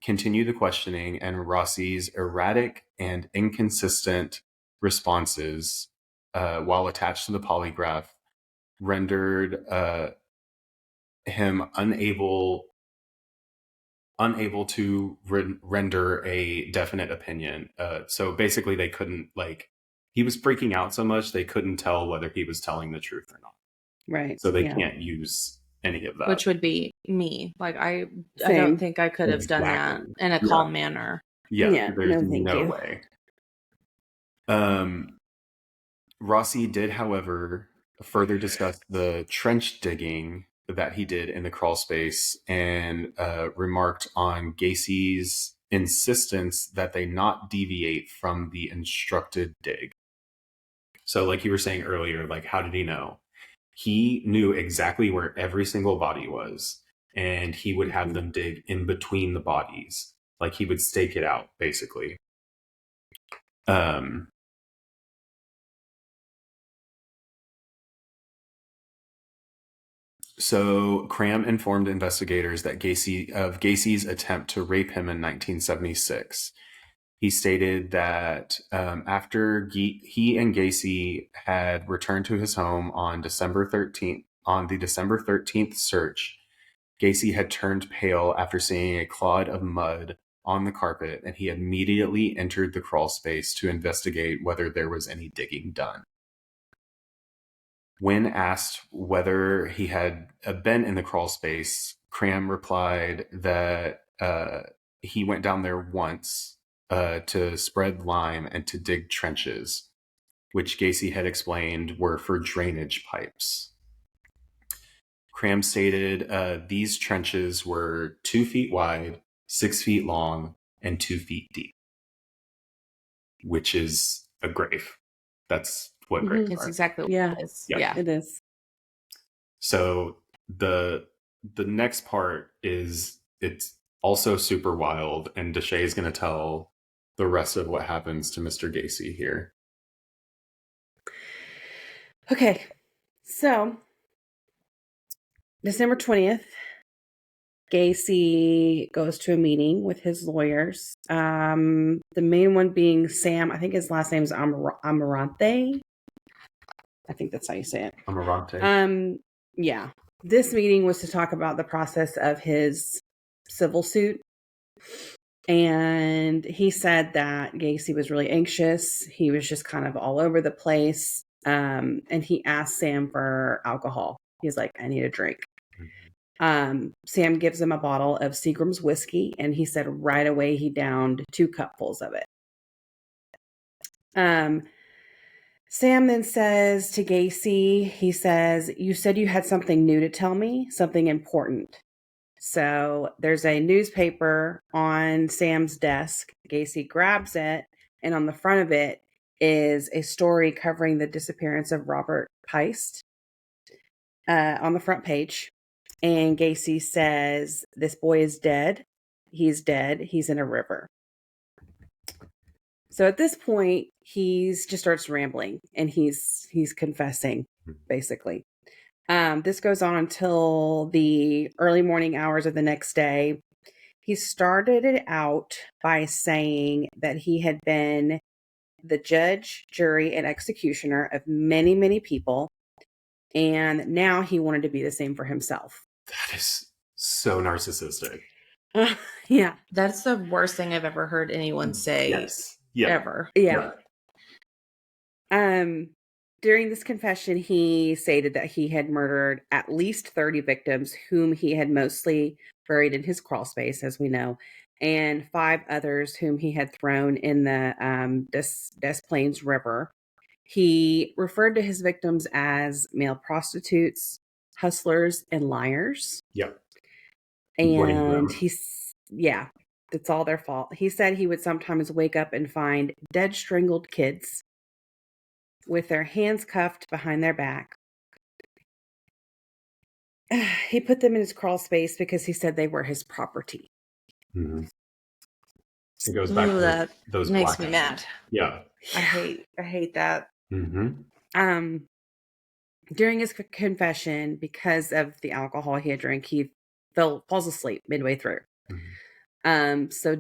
continue the questioning, and Rossi's erratic and inconsistent responses while attached to the polygraph rendered him unable to render a definite opinion. So basically they couldn't, like, he was freaking out so much they couldn't tell whether he was telling the truth or not. Right. So they Yeah. can't use any of that. Which would be me. Like I Same. don't think I could have done that Exactly. in a Yeah. calm manner. Yeah, there's no, thank no you. way. Rossi did, however, further discuss the trench digging that he did in the crawl space and remarked on Gacy's insistence that they not deviate from the instructed dig. So, like you were saying earlier, like, how did he know? He knew exactly where every single body was, and he would have them dig in between the bodies. Like, he would stake it out, basically. So Cram informed investigators that Gacy's attempt to rape him in 1976. He stated that after he and Gacy had returned to his home on the December 13th search, Gacy had turned pale after seeing a clod of mud on the carpet, and he immediately entered the crawl space to investigate whether there was any digging done. When asked whether he had been in the crawl space, Cram replied that he went down there once to spread lime and to dig trenches, which Gacy had explained were for drainage pipes. Cram stated these trenches were 2 feet wide, 6 feet long, and 2 feet deep, which is a grave. That's what graves It's are. exactly what Yeah. it is. Yeah. Yeah. It is. So the next part is, it's also super wild, and Deshay is going to tell the rest of what happens to Mr. Gacy here. Okay. So, December 20th, Gacy goes to a meeting with his lawyers. The main one being Sam. I think his last name is Amarante. I think that's how you say it. Amarante. Yeah. This meeting was to talk about the process of his civil suit. And he said that Gacy was really anxious. He was just kind of all over the place. And he asked Sam for alcohol. He's like, I need a drink. Sam gives him a bottle of Seagram's whiskey, and he said right away he downed 2 cupfuls of it. Sam then says to Gacy, he says, you said you had something new to tell me, something important. So there's a newspaper on Sam's desk. Gacy grabs it, and on the front of it is a story covering the disappearance of Robert Pice on the front page. And Gacy says, this boy is dead. He's dead. He's in a river. So at this point, he's just starts rambling, and he's confessing, basically. This goes on until the early morning hours of the next day. He started it out by saying that he had been the judge, jury, and executioner of many, many people, and now he wanted to be the same for himself. That is so narcissistic. Yeah. That's the worst thing I've ever heard anyone say Yes. Yeah. ever. Yeah. During this confession, he stated that he had murdered at least 30 victims, whom he had mostly buried in his crawl space, as we know, and 5 others whom he had thrown in the Des Plaines River. He referred to his victims as male prostitutes, hustlers, and liars. Yep. And yeah, it's all their fault. He said he would sometimes wake up and find dead, strangled kids with their hands cuffed behind their back. He put them in his crawl space because he said they were his property. Mm-hmm. It goes back Ooh, to that those makes black me eyes. mad. Yeah. I hate that. Mm-hmm. During his confession, because of the alcohol he had drank, he falls asleep midway through. Mm-hmm. So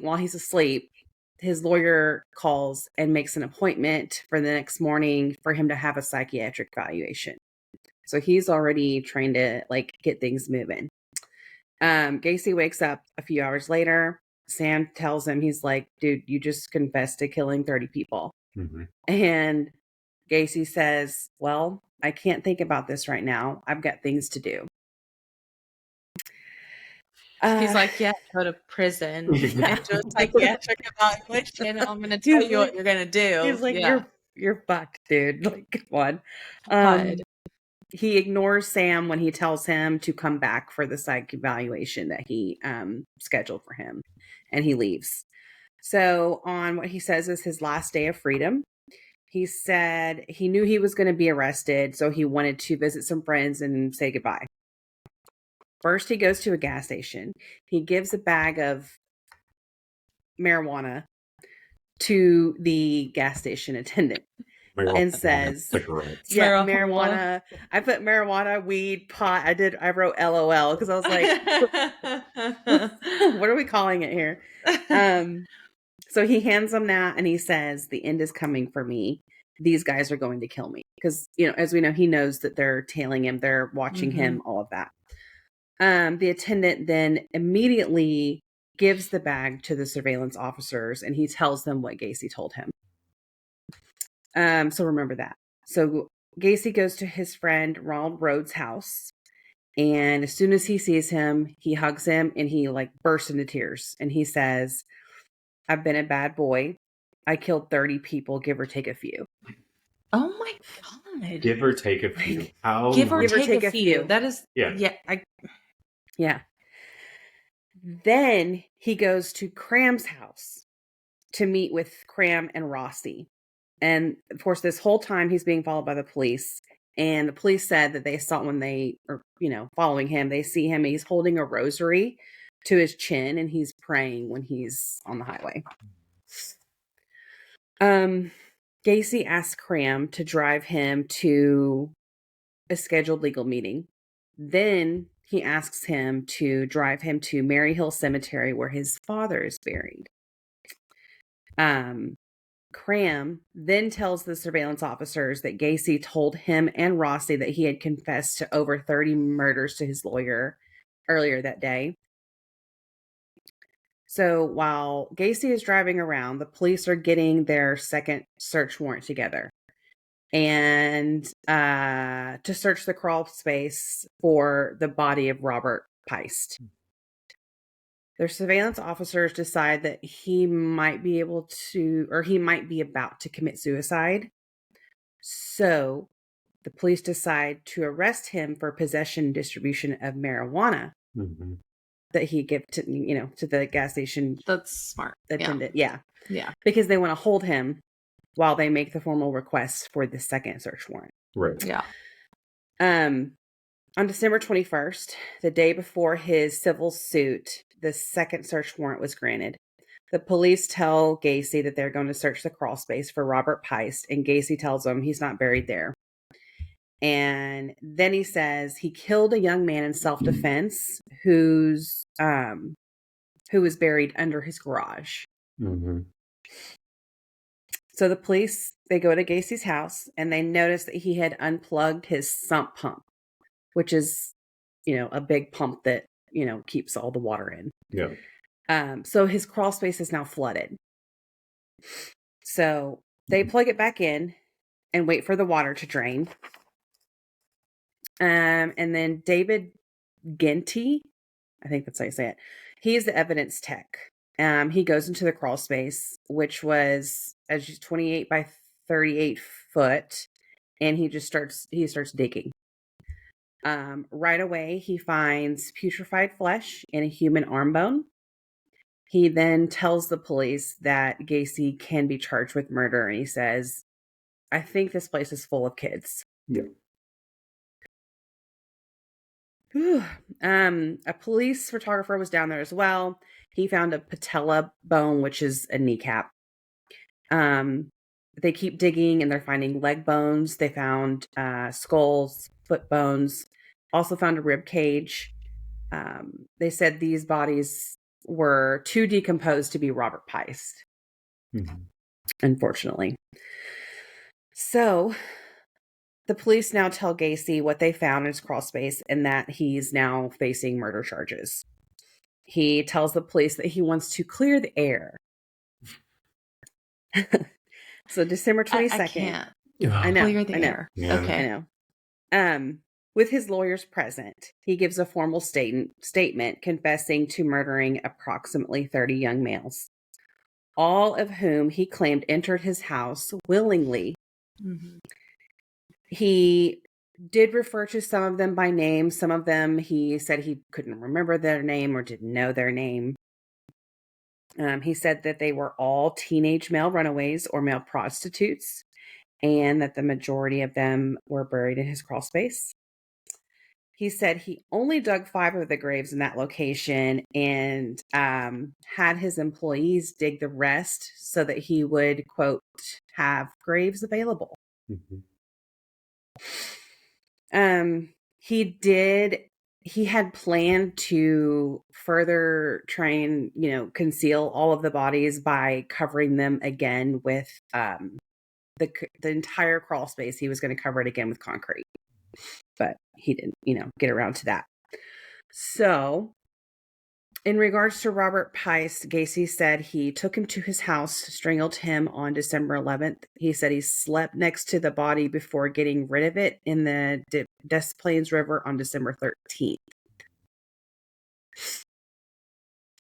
while he's asleep, his lawyer calls and makes an appointment for the next morning for him to have a psychiatric evaluation. So he's already trying to get things moving. Gacy wakes up a few hours later. Sam tells him, he's like, dude, you just confessed to killing 30 people. Mm-hmm. And Gacy says, well, I can't think about this right now. I've got things to do. He's like, yeah, go to prison and do a psychiatric evaluation, and I'm going to tell you what you're going to do. He's like, you're fucked, dude. Like, come on. God. He ignores Sam when he tells him to come back for the psych evaluation that he scheduled for him, and he leaves. So on what he says is his last day of freedom, he said he knew he was going to be arrested, so he wanted to visit some friends and say goodbye. First, he goes to a gas station. He gives a bag of marijuana to the gas station attendant and says, cigarettes. marijuana. I put marijuana, weed, pot. I wrote LOL because I was like, what are we calling it here? So he hands them that and he says, the end is coming for me. These guys are going to kill me. Because, as we know, he knows that they're tailing him. They're watching him, all of that. The attendant then immediately gives the bag to the surveillance officers and he tells them what Gacy told him. So remember that. So Gacy goes to his friend Ronald Rhodes' house. And as soon as he sees him, he hugs him and he bursts into tears. And he says, I've been a bad boy. I killed 30 people, give or take a few. Oh my God. Give or take a few. How? Give or take a few. That is, yeah. Yeah. Then he goes to Cram's house to meet with Cram and Rossi. And of course, this whole time he's being followed by the police. And the police said that they saw when they are, following him, they see him. He's holding a rosary to his chin and he's praying when he's on the highway. Gacy asked Cram to drive him to a scheduled legal meeting. Then he asks him to drive him to Maryhill Cemetery where his father is buried. Cram then tells the surveillance officers that Gacy told him and Rossi that he had confessed to over 30 murders to his lawyer earlier that day. So while Gacy is driving around, the police are getting their second search warrant together and to search the crawl space for the body of Robert Peist. Their surveillance officers decide that he might be about to commit suicide. So the police decide to arrest him for possession and distribution of marijuana that he gave to the gas station. That's smart. Attendant. Yeah. Because they want to hold him while they make the formal request for the second search warrant. Right. Yeah. On December 21st, the day before his civil suit, the second search warrant was granted. The police tell Gacy that they're going to search the crawl space for Robert Peist, and Gacy tells them he's not buried there. And then he says he killed a young man in self-defense who was buried under his garage. So the police, they go to Gacy's house and they notice that he had unplugged his sump pump, which is, a big pump that keeps all the water in. Yeah. So his crawl space is now flooded. So they plug it back in and wait for the water to drain. And then David Ginty, I think that's how you say it. He is the evidence tech. He goes into the crawl space, which was 28 by 38 foot, and he starts digging. Right away, he finds putrefied flesh and a human arm bone. He then tells the police that Gacy can be charged with murder, and he says, "I think this place is full of kids." Yeah. A police photographer was down there as well. He found a patella bone, which is a kneecap. They keep digging and they're finding leg bones. They found skulls, foot bones, also found a rib cage. They said these bodies were too decomposed to be Robert Piest, unfortunately. So the police now tell Gacy what they found in his crawl space and that he's now facing murder charges. He tells the police that he wants to clear the air. So December 22nd. I can't. I know. Clear the air. Yeah. Okay. I know. With his lawyers present, he gives a formal statement confessing to murdering approximately 30 young males, all of whom he claimed entered his house willingly. Mm-hmm. He did refer to some of them by name. Some of them he said he couldn't remember their name or didn't know their name. He said that they were all teenage male runaways or male prostitutes, and that the majority of them were buried in his crawl space. He said he only dug 5 of the graves in that location and had his employees dig the rest so that he would, quote, have graves available. He had planned to further try and, conceal all of the bodies by covering them again with the entire crawl space. He was going to cover it again with concrete, but he didn't, get around to that. So in regards to Robert Piest, Gacy said he took him to his house, strangled him on December 11th. He said he slept next to the body before getting rid of it in the Des Plaines River on December 13th.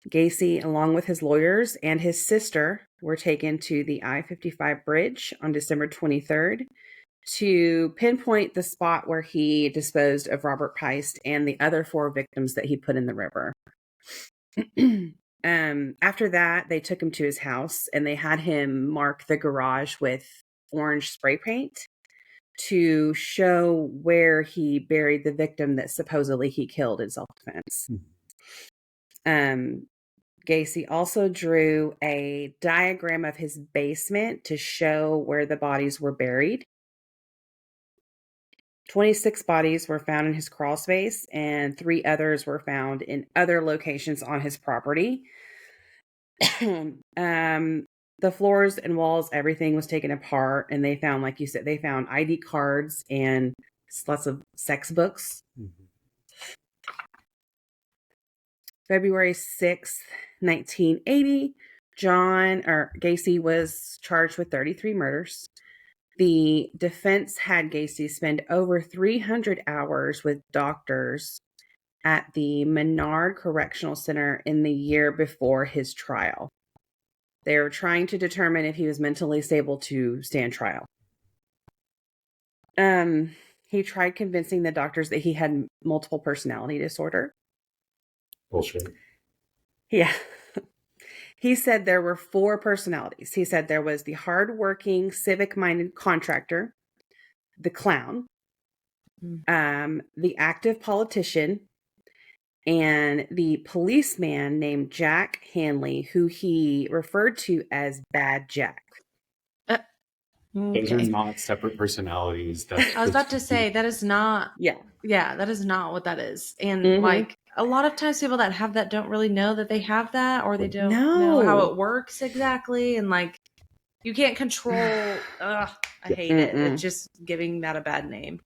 Gacy, along with his lawyers and his sister, were taken to the I-55 bridge on December 23rd to pinpoint the spot where he disposed of Robert Piest and the other 4 victims that he put in the river. After that, they took him to his house and they had him mark the garage with orange spray paint to show where he buried the victim that supposedly he killed in self-defense. Gacy also drew a diagram of his basement to show where the bodies were buried. 26 bodies were found in his crawl space, and 3 others were found in other locations on his property. The floors and walls, everything was taken apart, and they found, like you said, they found ID cards and lots of sex books. February 6th, 1980, Gacy was charged with 33 murders. The defense had Gacy spend over 300 hours with doctors at the Menard Correctional Center in the year before his trial. They were trying to determine if he was mentally stable to stand trial. He tried convincing the doctors that he had multiple personality disorder. Bullshit. Yeah. He said there were 4 personalities. He said there was the hardworking, civic-minded contractor, the clown, the active politician, and the policeman named Jack Hanley, who he referred to as Bad Jack. Those are not separate personalities. I was about to say, that is not... Yeah, that is not what that is. And, like, a lot of times people that have that don't really know that they have that, or they don't know how it works exactly. And, like, you can't control... I hate it. It's just giving that a bad name.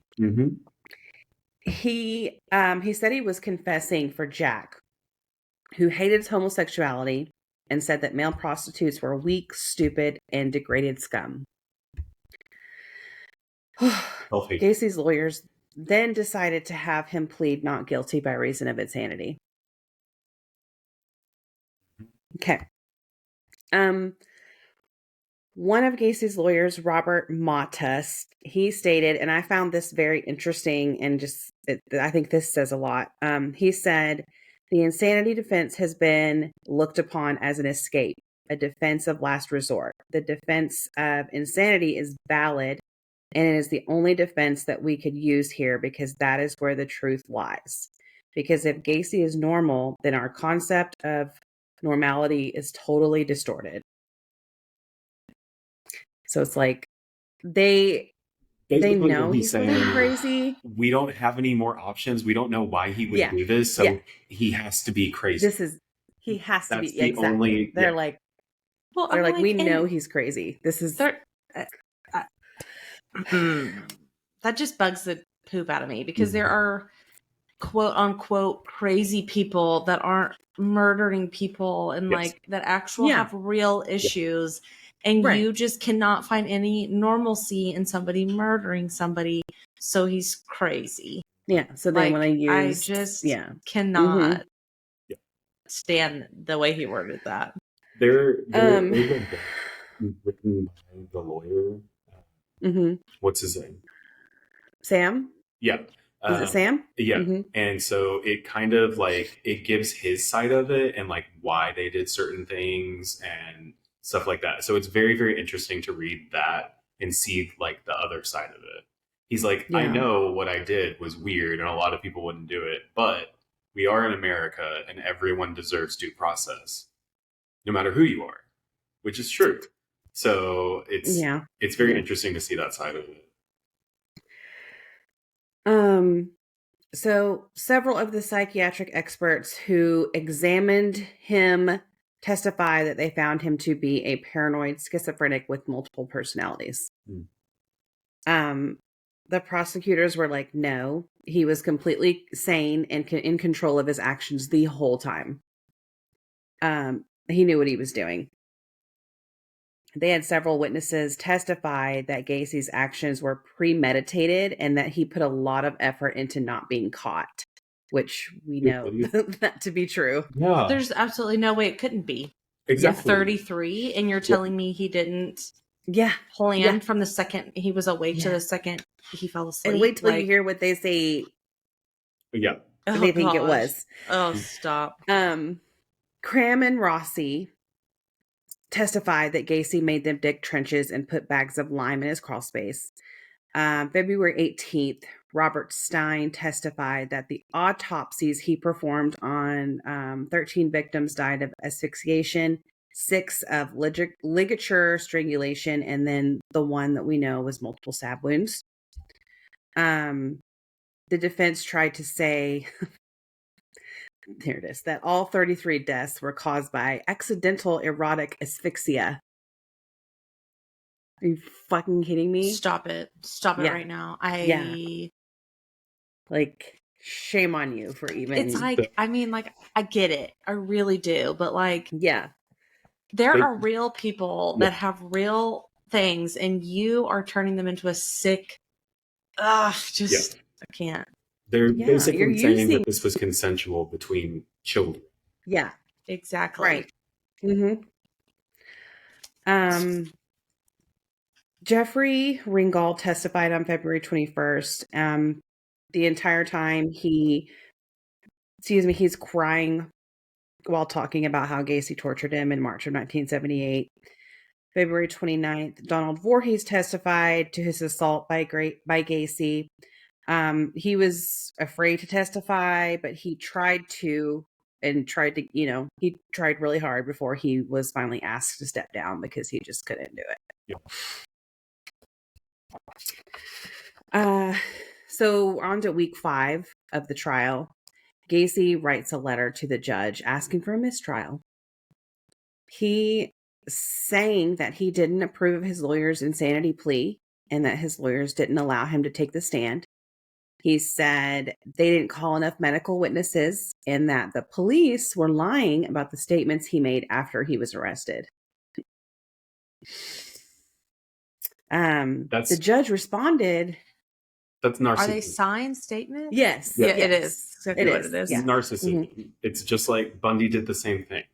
he said he was confessing for Jack, who hated his homosexuality and said that male prostitutes were weak, stupid, and degraded scum. Self-hate. Gacy's lawyers then decided to have him plead not guilty by reason of insanity. Okay. One of Gacy's lawyers, Robert Matas, he stated, and I found this very interesting and I think this says a lot. He said, the insanity defense has been looked upon as an escape, a defense of last resort. The defense of insanity is valid, and it is the only defense that we could use here because that is where the truth lies. Because if Gacy is normal, then our concept of normality is totally distorted. So it's like they Basically, know what he's really crazy. we don't have any more options. We don't know why he would Yeah. do this, so Yeah. he has to be crazy. He has to That's be the exactly. only. They're Yeah. like, Well, they're I'm like, we and know he's crazy. This is that just bugs the poop out of me because there are quote unquote crazy people that aren't murdering people and Yes. like that actual Yeah. have real issues, and Right. you just cannot find any normalcy in somebody murdering somebody, so he's crazy. yeah. So then when I use, just yeah, cannot Yeah. stand the way he worded that. There is a book written by the lawyer. What's his name? Sam. Yeah. Is it Sam? Yeah. Mm-hmm. And so it kind of like it gives his side of it and like why they did certain things and stuff like that. So it's very, very interesting to read that and see like the other side of it. He's like, I Yeah. know what I did was weird and a lot of people wouldn't do it, but we are in America and everyone deserves due process, no matter who you are, which is true. So it's very interesting to see that side of it. So several of the psychiatric experts who examined him testify that they found him to be a paranoid schizophrenic with multiple personalities. The prosecutors were like, no, he was completely sane and in control of his actions the whole time. He knew what he was doing. They had several witnesses testify that Gacy's actions were premeditated and that he put a lot of effort into not being caught, which we know that to be true. Yeah. There's absolutely no way it couldn't be. Exactly. 33, and you're telling me he didn't plan from the second he was awake to the second he fell asleep. And wait till you hear what they say. Yeah. They think it was. Oh, stop. Cram and Rossi testified that Gacy made them dig trenches and put bags of lime in his crawl space. February 18th, Robert Stein testified that the autopsies he performed on 13 victims died of asphyxiation, 6 of ligature strangulation, and then the one that we know was multiple stab wounds. The defense tried to say, here it is, that all 33 deaths were caused by accidental erotic asphyxia. Are you fucking kidding me? Stop it. Stop it right now. Like, shame on you for even... It's like, I mean, like, I get it. I really do. But, like... Yeah. There are real people that have real things, and you are turning them into a sick... I can't. They're basically saying that this was consensual between children. Yeah. Exactly. Right. Mm-hmm. Jeffrey Ringgold testified on February 21st. The entire time he's crying while talking about how Gacy tortured him in March of 1978. February 29th, Donald Voorhees testified to his assault by Gacy. He was afraid to testify, but he tried really hard before he was finally asked to step down because he just couldn't do it. So on to week 5 of the trial, Gacy writes a letter to the judge asking for a mistrial. He saying that he didn't approve of his lawyer's insanity plea and that his lawyers didn't allow him to take the stand. He said they didn't call enough medical witnesses and that the police were lying about the statements he made after he was arrested. The That's judge responded. that's Are they narcissism. signed statements? Yes. Yeah, it yes, is exactly it what is, it is. yeah. Narcissism. It's just like Bundy did the same thing.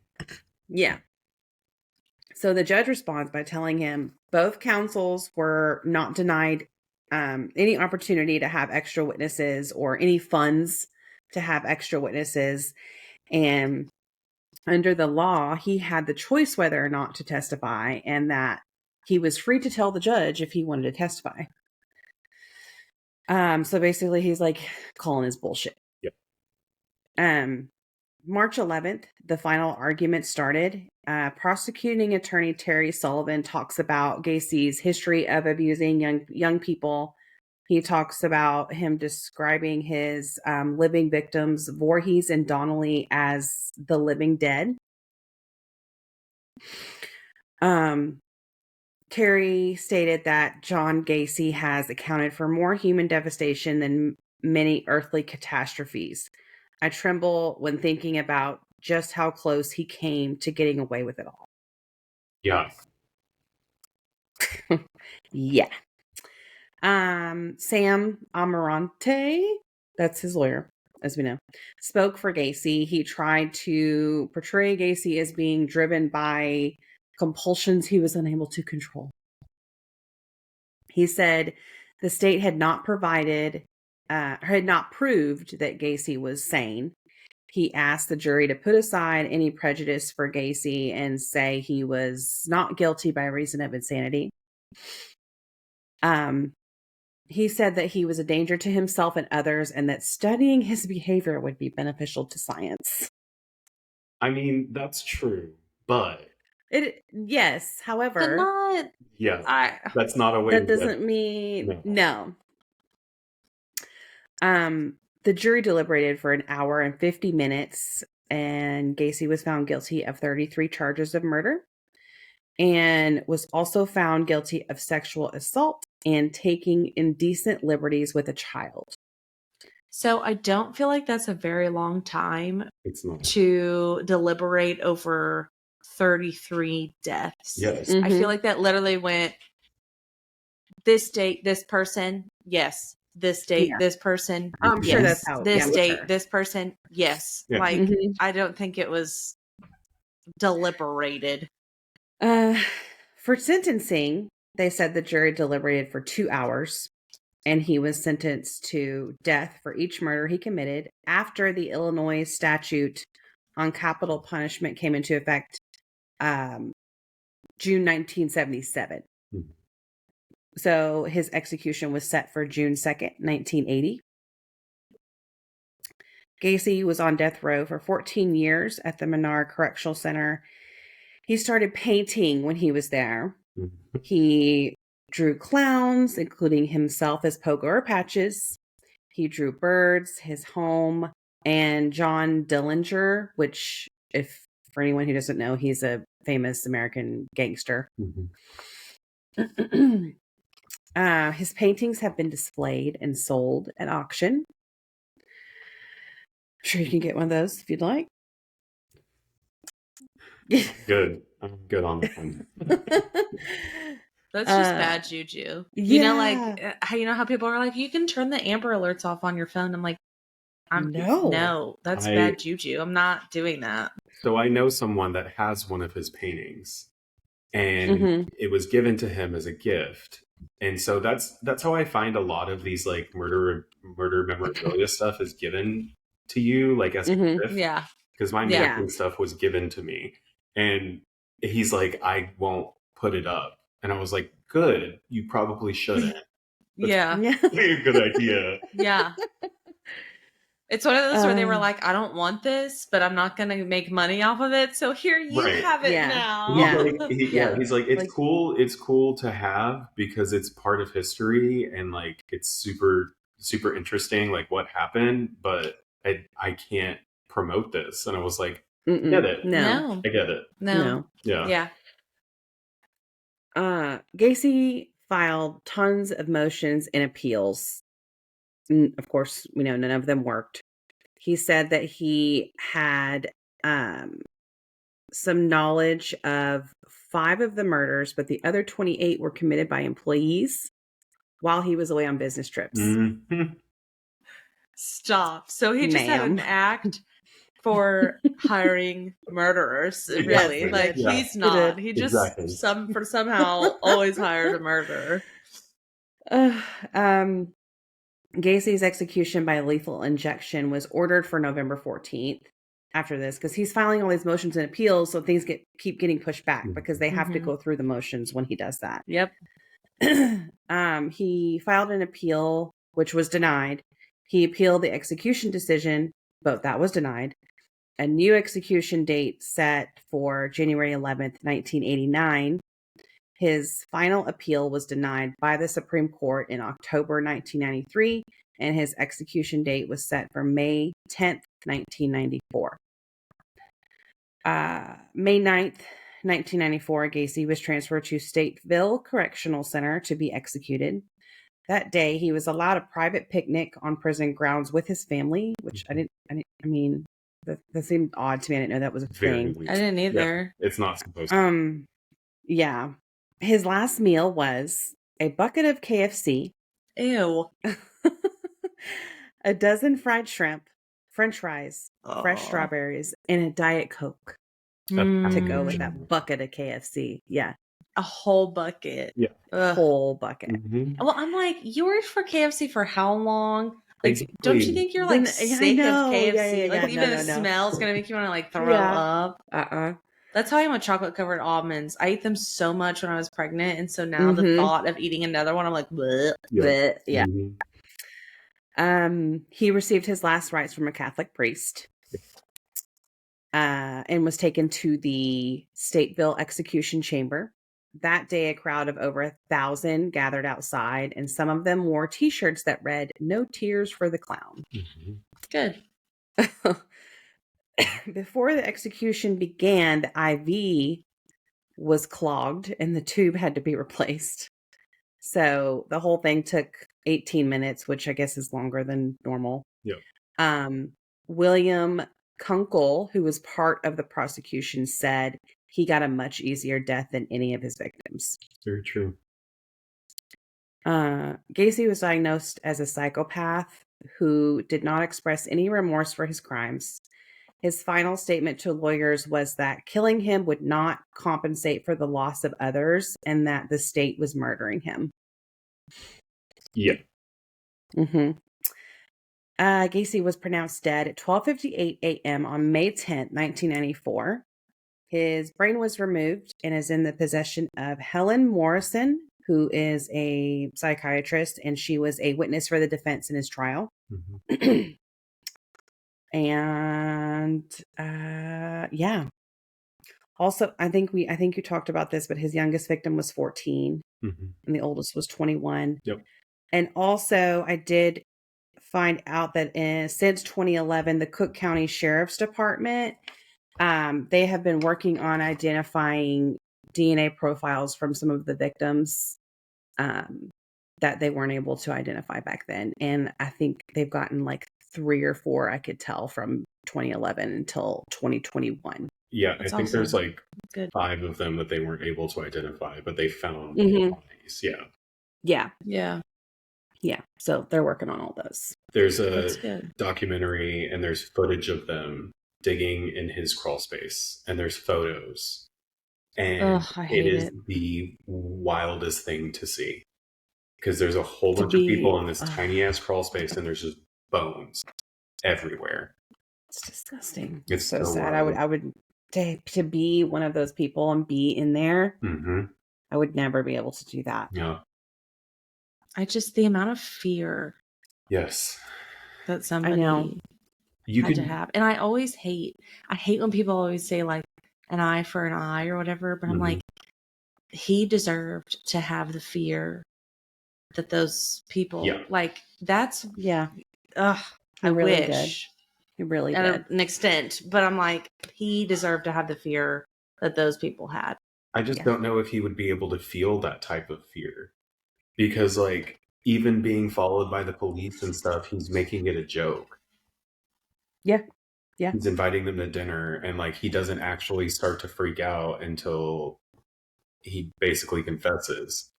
Yeah. So the judge responds by telling him both counsels were not denied any opportunity to have extra witnesses or any funds to have extra witnesses. And under the law, he had the choice whether or not to testify, and that he was free to tell the judge if he wanted to testify. So basically, he's like calling his bullshit. Yep. March 11th, the final argument started. Prosecuting attorney Terry Sullivan talks about Gacy's history of abusing young people. He talks about him describing his living victims, Voorhees and Donnelly, as the living dead. Terry stated that John Gacy has accounted for more human devastation than many earthly catastrophes. I tremble when thinking about just how close he came to getting away with it all. Yeah. Yeah. Sam Amarante, that's his lawyer, as we know, spoke for Gacy. He tried to portray Gacy as being driven by compulsions he was unable to control. He said the state had not proved that Gacy was sane. He asked the jury to put aside any prejudice for Gacy and say he was not guilty by reason of insanity. He said that he was a danger to himself and others, and that studying his behavior would be beneficial to science. I mean, that's true, but Yes, But however, not. yeah, that's not a way. that doesn't mean No. The jury deliberated for an hour and 50 minutes, and Gacy was found guilty of 33 charges of murder and was also found guilty of sexual assault and taking indecent liberties with a child. So I don't feel like that's a very long time It's not. to deliberate over 33 deaths. Yes. I feel like that literally went this date, this person, yes. This date, Yeah. this person, I'm sure yes. that's how. This yeah, date, sure. this person, yes. Yeah. Like, Mhm. I don't think it was deliberated. For sentencing, they said the jury deliberated for 2 hours, and he was sentenced to death for each murder he committed after the Illinois statute on capital punishment came into effect June 1977. Mhm. So his execution was set for June 2nd, 1980. Gacy was on death row for 14 years at the Menard Correctional Center. He started painting when he was there. Mhm. He drew clowns, including himself as Pogo or Patches. He drew birds, his home, and John Dillinger, which, if for anyone who doesn't know, he's a famous American gangster. Mhm. His paintings have been displayed and sold at auction. I'm sure you can get one of those if you'd like. Good. I'm good on that one. That's just bad juju. Yeah. You know, like, how people are like, you can turn the Amber Alerts off on your phone. I'm like, no, that's bad juju. I'm not doing that. So I know someone that has one of his paintings, and Mhm. it was given to him as a gift. And so that's how I find a lot of these like murder memorabilia stuff is given to you like as a Mhm. gift. Yeah. Because my Yeah. mannequin stuff was given to me, and he's like, I won't put it up, and I was like, good, you probably shouldn't. Yeah. Probably a good idea. Yeah. It's one of those where they were like, I don't want this, but I'm not going to make money off of it. So here you Right. have it Yeah. now. Yeah. He's like, it's Like- cool. It's cool to have because it's part of history and like it's super, super interesting, like what happened, but I can't promote this. And I was like, get it. No. I get it. No. Yeah. Yeah. Gacy filed tons of motions and appeals. of course, we know none of them worked. He said that he had some knowledge of 5 of the murders, but the other 28 were committed by employees while he was away on business trips. Mhm. Stop. So he just had an Ma'am. act for hiring murderers. Yes, Really, he like did. Yeah. he's He not. did. He just Exactly. somehow always hired a murderer. Gacy's execution by lethal injection was ordered for November 14th after this, because he's filing all these motions and appeals, so things keep getting pushed back because they have to Mhm. go through the motions when he does that. Yep. He filed an appeal, which was denied. He appealed the execution decision, but that was denied. A new execution date set for January 11th, 1989. His final appeal was denied by the Supreme Court in October 1993, and his execution date was set for May 10th, 1994. May 9th, 1994, Gacy was transferred to Stateville Correctional Center to be executed. That day, he was allowed a private picnic on prison grounds with his family, which I mean, that seemed odd to me. I didn't know that was a Very thing. weird. I didn't either. It's not supposed to. Yeah. His last meal was a bucket of KFC, Ew. a dozen fried shrimp, French fries, fresh Aw. strawberries, and a Diet Coke to go with that bucket of KFC. Yeah. A whole bucket. Yeah. Ugh. Whole bucket. Mhm. Well, I'm like, you worked for KFC for how long? Like, don't you Basically. think you're Then- like yeah, I sick know. of Yeah, KFC? yeah, Like yeah. even No, the no, no. smell's gonna make you want to like throw Yeah. up. That's how I am with chocolate covered almonds. I ate them so much when I was pregnant, and so now the Mhm. thought of eating another one, I'm like, bleh. Yeah. Bleh. Yeah. Mhm. He received his last rites from a Catholic priest, and was taken to the Stateville execution chamber. That day, a crowd of over 1,000 gathered outside, and some of them wore T-shirts that read "No Tears for the Clown." Mhm. Good. Before the execution began, the IV was clogged and the tube had to be replaced. So the whole thing took 18 minutes, which I guess is longer than normal. Yeah. William Kunkel, who was part of the prosecution, said he got a much easier death than any of his victims. Very true. Gacy was diagnosed as a psychopath who did not express any remorse for his crimes. His final statement to lawyers was that killing him would not compensate for the loss of others and that the state was murdering him. Yeah. Mm-hmm. Gacy was pronounced dead at 12:58 a.m. on May 10th, 1994. His brain was removed and is in the possession of Helen Morrison, who is a psychiatrist, and she was a witness for the defense in his trial. Mhm. And yeah. Also, I think you talked about this, but his youngest victim was 14 Mhm. and the oldest was 21. Yep. And also, I did find out that since 2011, the Cook County Sheriff's Department, they have been working on identifying DNA profiles from some of the victims that they weren't able to identify back then. And I think they've gotten like 3 or 4, I could tell, from 2011 until 2021. Yeah, That's I think there's awesome. like Good. 5 of them that they weren't able to identify, but they found Mhm. bodies. Yeah. Yeah. Yeah. Yeah. So they're working on all those. There's That's a good. documentary and there's footage of them digging in his crawl space and there's photos. And Ugh, I hate it is it. the wildest thing to see. Because there's a whole To bunch of people be- in this tiny ass crawl space and there's just bones everywhere. It's disgusting. It's so so sad. wild. I would to be one of those people and be in there. Mm-hmm. I would never be able to do that. Yeah. The amount of fear Yes. that somebody You had to could have. And I hate when people always say like an eye for an eye or whatever, but I'm Mhm. like, he deserved to have the fear that those people like that's Yeah. I really wish He really at did. an extent, but I'm like, he deserved to have the fear that those people had. I just Yeah. don't know if he would be able to feel that type of fear. Because like even being followed by the police and stuff, he's making it a joke. Yeah. Yeah. He's inviting them to dinner, and like he doesn't actually start to freak out until he basically confesses.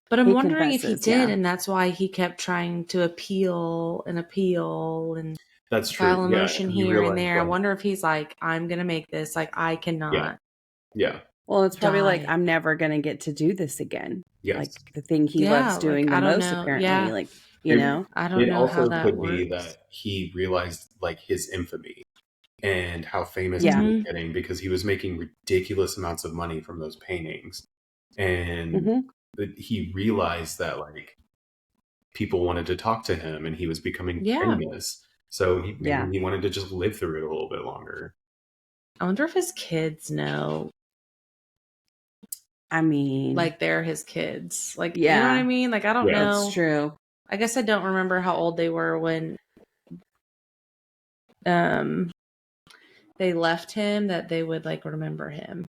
But I'm He wondering if he confesses, did, yeah. and that's why he kept trying to appeal and That's file true. a Yeah, motion he here and realized, there. I like, wonder if he's like, I'm gonna make this, like, I cannot yeah, Well, it's probably like, die. I'm never going to get to do this again. yes. Like the thing he Yeah, loves doing like, the I don't most, know. apparently. Yeah. Like, It, I don't it know how also that could works. be that he realized like his infamy and how famous Yeah. he was getting because he was making ridiculous amounts of money from those paintings, and he realized that like people wanted to talk to him and he was becoming famous, so maybe he wanted to just live through it a little bit longer. I wonder if his kids know, I mean, like, they're his kids. Like, yeah. you know what I mean? Like, I don't know. That's true. I guess I don't remember how old they were when they left him, that they would like remember him.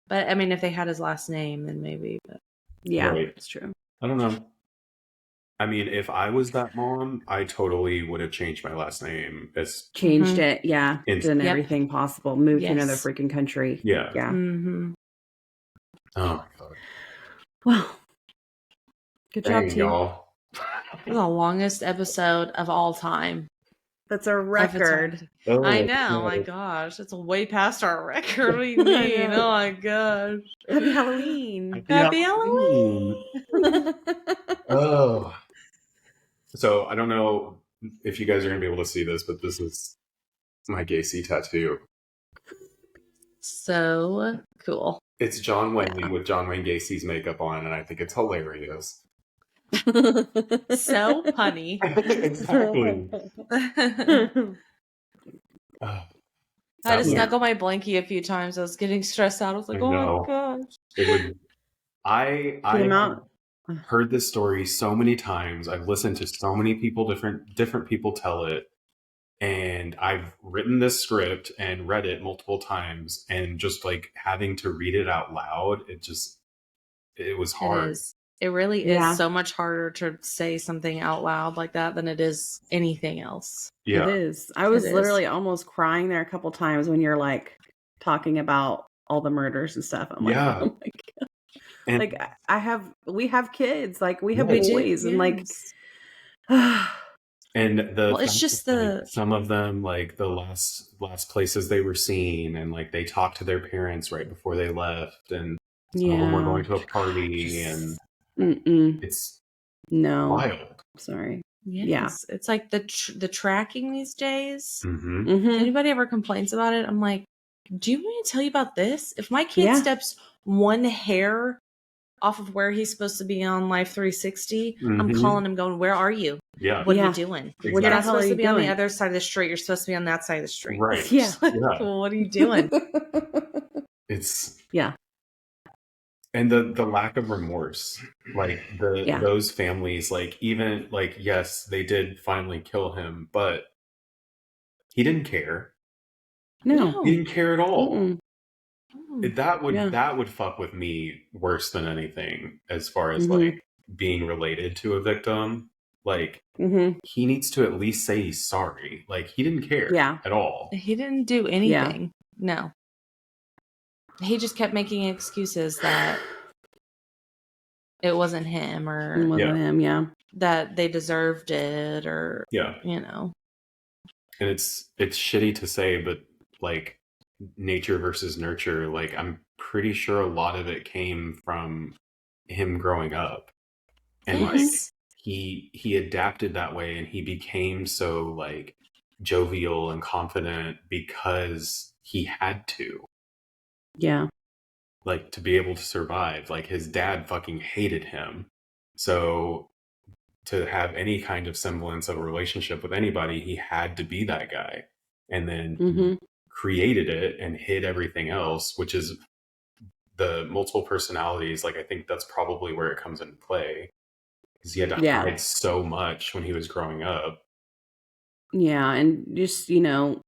But I mean, if they had his last name, then maybe. But Yeah, Right. it's true. I don't know. I mean, if I was that mom, I totally would have changed my last name. Changed it, yeah. Done Yep. everything possible. Moved to another Yes. freaking country. Yeah. Yeah. Mm-hmm. Oh my god. Well, good job, Dang, team. y'all. The longest episode of all time. That's a record. Oh, I know. God. My gosh, it's way past our record. What do you mean? Oh my gosh. Happy Halloween. Happy Halloween. Oh. So I don't know if you guys are gonna be able to see this, but this is my Gacy tattoo. So cool. It's John Wayne with John Wayne Gacy's makeup on, and I think it's hilarious. So punny. Exactly. I had to snuggle my blankie a few times. I was getting stressed out. I was like, oh my gosh. It would. I heard this story so many times. I've listened to so many people, different people tell it, and I've written this script and read it multiple times, and just like having to read it out loud, it was hard. It really is so much harder to say something out loud like that than it is anything else. Yeah. It is. I was literally almost crying there a couple times when you're like talking about all the murders and stuff. I'm like, oh my god. And like we have kids, like we have boys, and like and it's just like, some of them, like the last places they were seen, and like they talked to their parents right before they left, and some of them were going to a party, and it's wild. Sorry. Yes. It's like the tracking these days. Mm-hmm. If anybody ever complains about it, I'm like, do you want me to tell you about this? If my kid steps one hair off of where he's supposed to be on Life 360, I'm calling him going, where are you? Yeah. What are you doing? Exactly. You're not supposed to be on the other side of the street. You're supposed to be on that side of the street. Right. Yeah. Well, what are you doing? It's yeah. And the lack of remorse, like those families, like even like, yes, they did finally kill him, but he didn't care. No, he didn't care at all. Mm-mm. That would fuck with me worse than anything, as far as like being related to a victim. Like he needs to at least say he's sorry. Like he didn't care at all. He didn't do anything. No. He just kept making excuses that it wasn't him, or it wasn't him, that they deserved it, or you know. And it's shitty to say, but like nature versus nurture, like I'm pretty sure a lot of it came from him growing up, and like he adapted that way, and he became so like jovial and confident because he had to. Yeah. Like to be able to survive. Like his dad fucking hated him. So to have any kind of semblance of a relationship with anybody, he had to be that guy. And then he created it and hid everything else, which is the multiple personalities. Like I think that's probably where it comes into play. Because he had to hide so much when he was growing up. Yeah, and just, you know,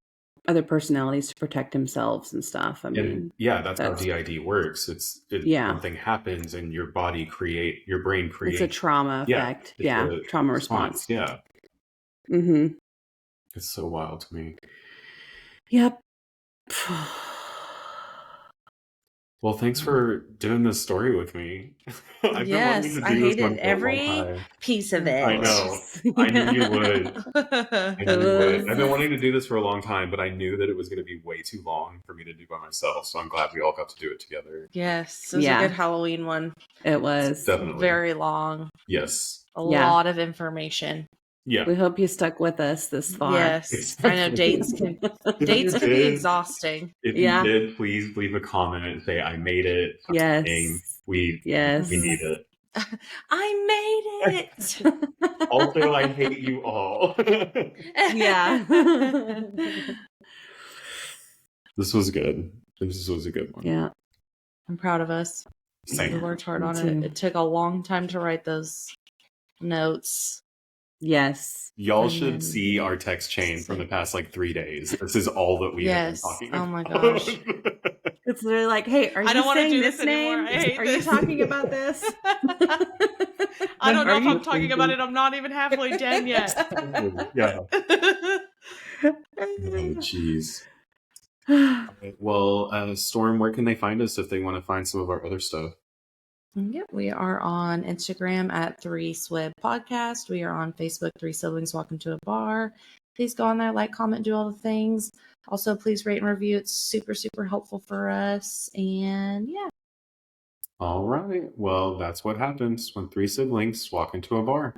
other personalities to protect themselves and stuff. I mean, And yeah, that's how that's DID works. yeah, Something happens and your brain it's a creates. trauma Yeah, effect. it's Yeah, a trauma response. response. Yeah, Mm-hmm. it's so wild to me. Yep. Well, thanks for doing this story with me. I've been wanting Yes, to I do this hated one for a long every time. piece of I it. know. I knew you would. I It knew you would. I've been was. wanting to do this for a long time, but I knew that it was going to be way too long for me to do by myself. So I'm glad we all got to do it together. Yes, it was a good Halloween one. It was. Definitely. Very long. Yes. A Yeah. lot of information. Yeah. We hope you stuck with us this far. Yes. I know dates can be exhausting. If Yeah. you did, please leave a comment and say, I made it. Yes. We Yes. need it. I made it. Also, I hate you all. Yeah. This was good. This was a good one. Yeah. I'm proud of us. Same. We worked hard Me on too. it. It took a long time to write those notes. Yes. Y'all And should then- see our text chain from the past 3 days. This is all that we have been Yes. talking Oh about. my gosh. It's literally like, hey, are I you don't want to saying do this this anymore. name? I hate Are this. you talking about this? I don't know Are if you I'm talking about it. I'm not even halfway done yet. Yeah. Oh, jeez. Well, Storm, where can they find us if they want to find some of our other stuff? Yep, we are on Instagram at 3SWIB Podcast. We are on Facebook, 3 Siblings Walk Into a Bar. Please go on there, like, comment, do all the things. Also, please rate and review. It's super, super helpful for us. And yeah. All right. Well, that's what happens when 3 siblings walk into a bar.